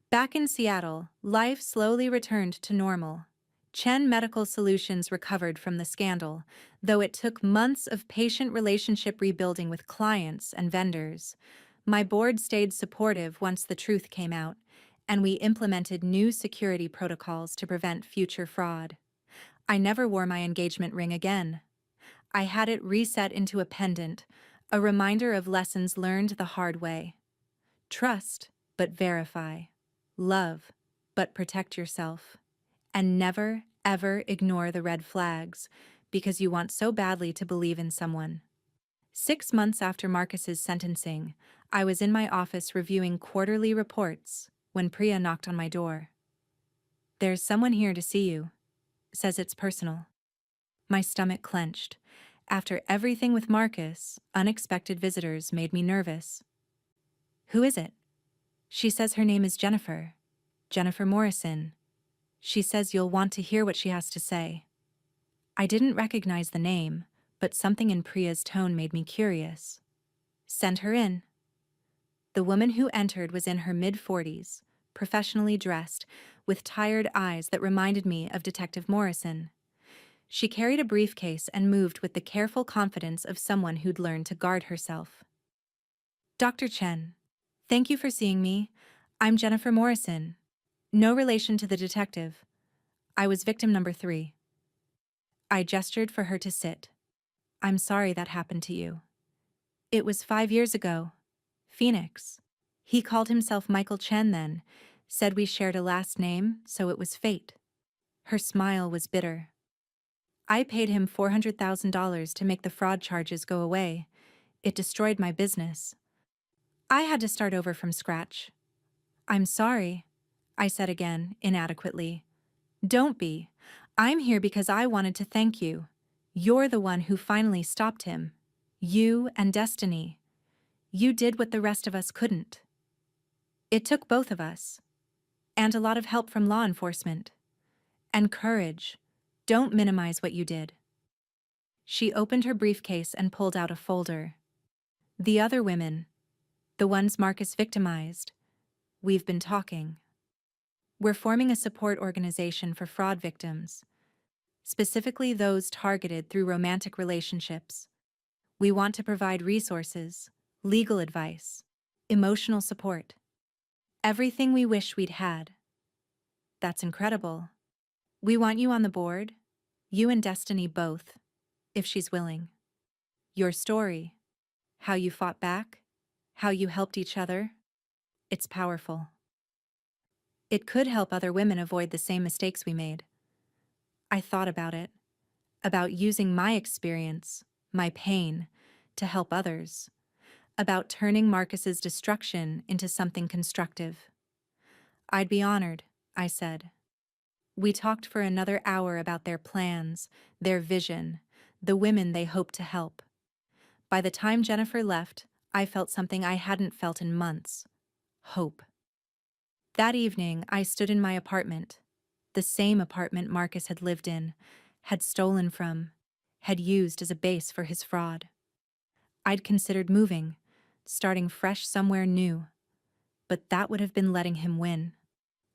Back in Seattle, life slowly returned to normal. Chen Medical Solutions recovered from the scandal, though it took months of patient relationship rebuilding with clients and vendors. My board stayed supportive once the truth came out, and we implemented new security protocols to prevent future fraud. I never wore my engagement ring again. I had it reset into a pendant, a reminder of lessons learned the hard way. Trust, but verify. Love, but protect yourself. And never, ever ignore the red flags, because you want so badly to believe in someone. 6 months after Marcus's sentencing, I was in my office reviewing quarterly reports when Priya knocked on my door. "There's someone here to see you. Says it's personal." My stomach clenched. After everything with Marcus, unexpected visitors made me nervous. "Who is it?" "She says her name is Jennifer. Jennifer Morrison. She says you'll want to hear what she has to say." I didn't recognize the name, but something in Priya's tone made me curious. "Send her in." The woman who entered was in her mid-40s, professionally dressed, with tired eyes that reminded me of Detective Morrison. She carried a briefcase and moved with the careful confidence of someone who'd learned to guard herself. "Dr. Chen, thank you for seeing me. I'm Jennifer Morrison. No relation to the detective. I was victim number 3. I gestured for her to sit. "I'm sorry that happened to you." "It was 5 years ago. Phoenix. He called himself Michael Chen then, said we shared a last name, so it was fate." Her smile was bitter. "I paid him $400,000 to make the fraud charges go away. It destroyed my business. I had to start over from scratch." "I'm sorry," I said again, inadequately. "Don't be. I'm here because I wanted to thank you. You're the one who finally stopped him. You and Destiny. You did what the rest of us couldn't. It took both of us. And a lot of help from law enforcement. And courage. Don't minimize what you did." She opened her briefcase and pulled out a folder. "The other women, the ones Marcus victimized, we've been talking. We're forming a support organization for fraud victims, specifically those targeted through romantic relationships. We want to provide resources, legal advice, emotional support. Everything we wish we'd had." "That's incredible. We want you on the board, you and Destiny both, if she's willing. Your story, how you fought back, how you helped each other, it's powerful. It could help other women avoid the same mistakes we made." I thought about using my experience, my pain, to help others, about turning Marcus's destruction into something constructive. "I'd be honored," I said. We talked for another hour about their plans, their vision, the women they hoped to help. By the time Jennifer left, I felt something I hadn't felt in months: hope. That evening, I stood in my apartment, the same apartment Marcus had lived in, had stolen from, had used as a base for his fraud. I'd considered moving, starting fresh somewhere new, but that would have been letting him win,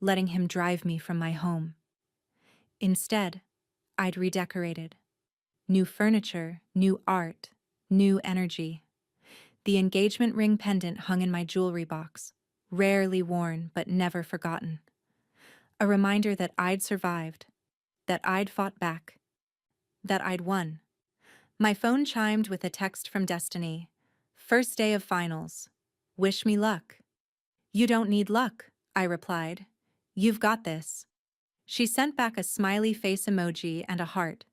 letting him drive me from my home. Instead, I'd redecorated. New furniture, new art, new energy. The engagement ring pendant hung in my jewelry box, rarely worn but never forgotten. A reminder that I'd survived, that I'd fought back, that I'd won. My phone chimed with a text from Destiny. "First day of finals. Wish me luck. You don't need luck, I replied. You've got this. She sent back a smiley face emoji and a heart.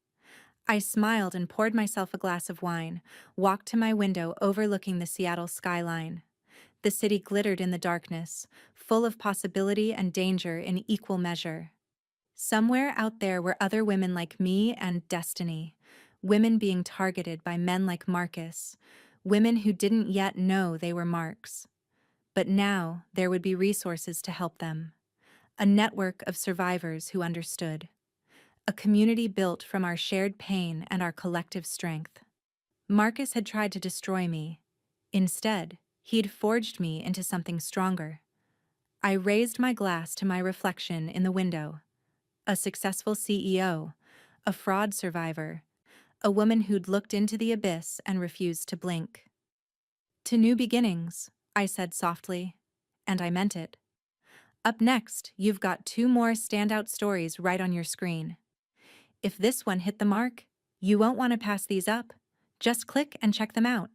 I smiled and poured myself a glass of wine, walked to my window overlooking the Seattle skyline. The city glittered in the darkness, full of possibility and danger in equal measure. Somewhere out there were other women like me and destiny, women being targeted by men like Marcus, women who didn't yet know they were marks. But now there would be resources to help them. A network of survivors who understood. A community built from our shared pain and our collective strength. Marcus had tried to destroy me. Instead, he'd forged me into something stronger. I raised my glass to my reflection in the window. A successful CEO, a fraud survivor, a woman who'd looked into the abyss and refused to blink. To new beginnings, I said softly, and I meant it. Up next, you've got 2 more standout stories right on your screen. If this one hit the mark, you won't want to pass these up. Just click and check them out.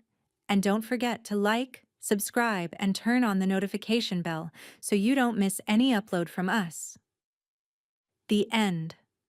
And don't forget to like, subscribe, and turn on the notification bell so you don't miss any upload from us. The end.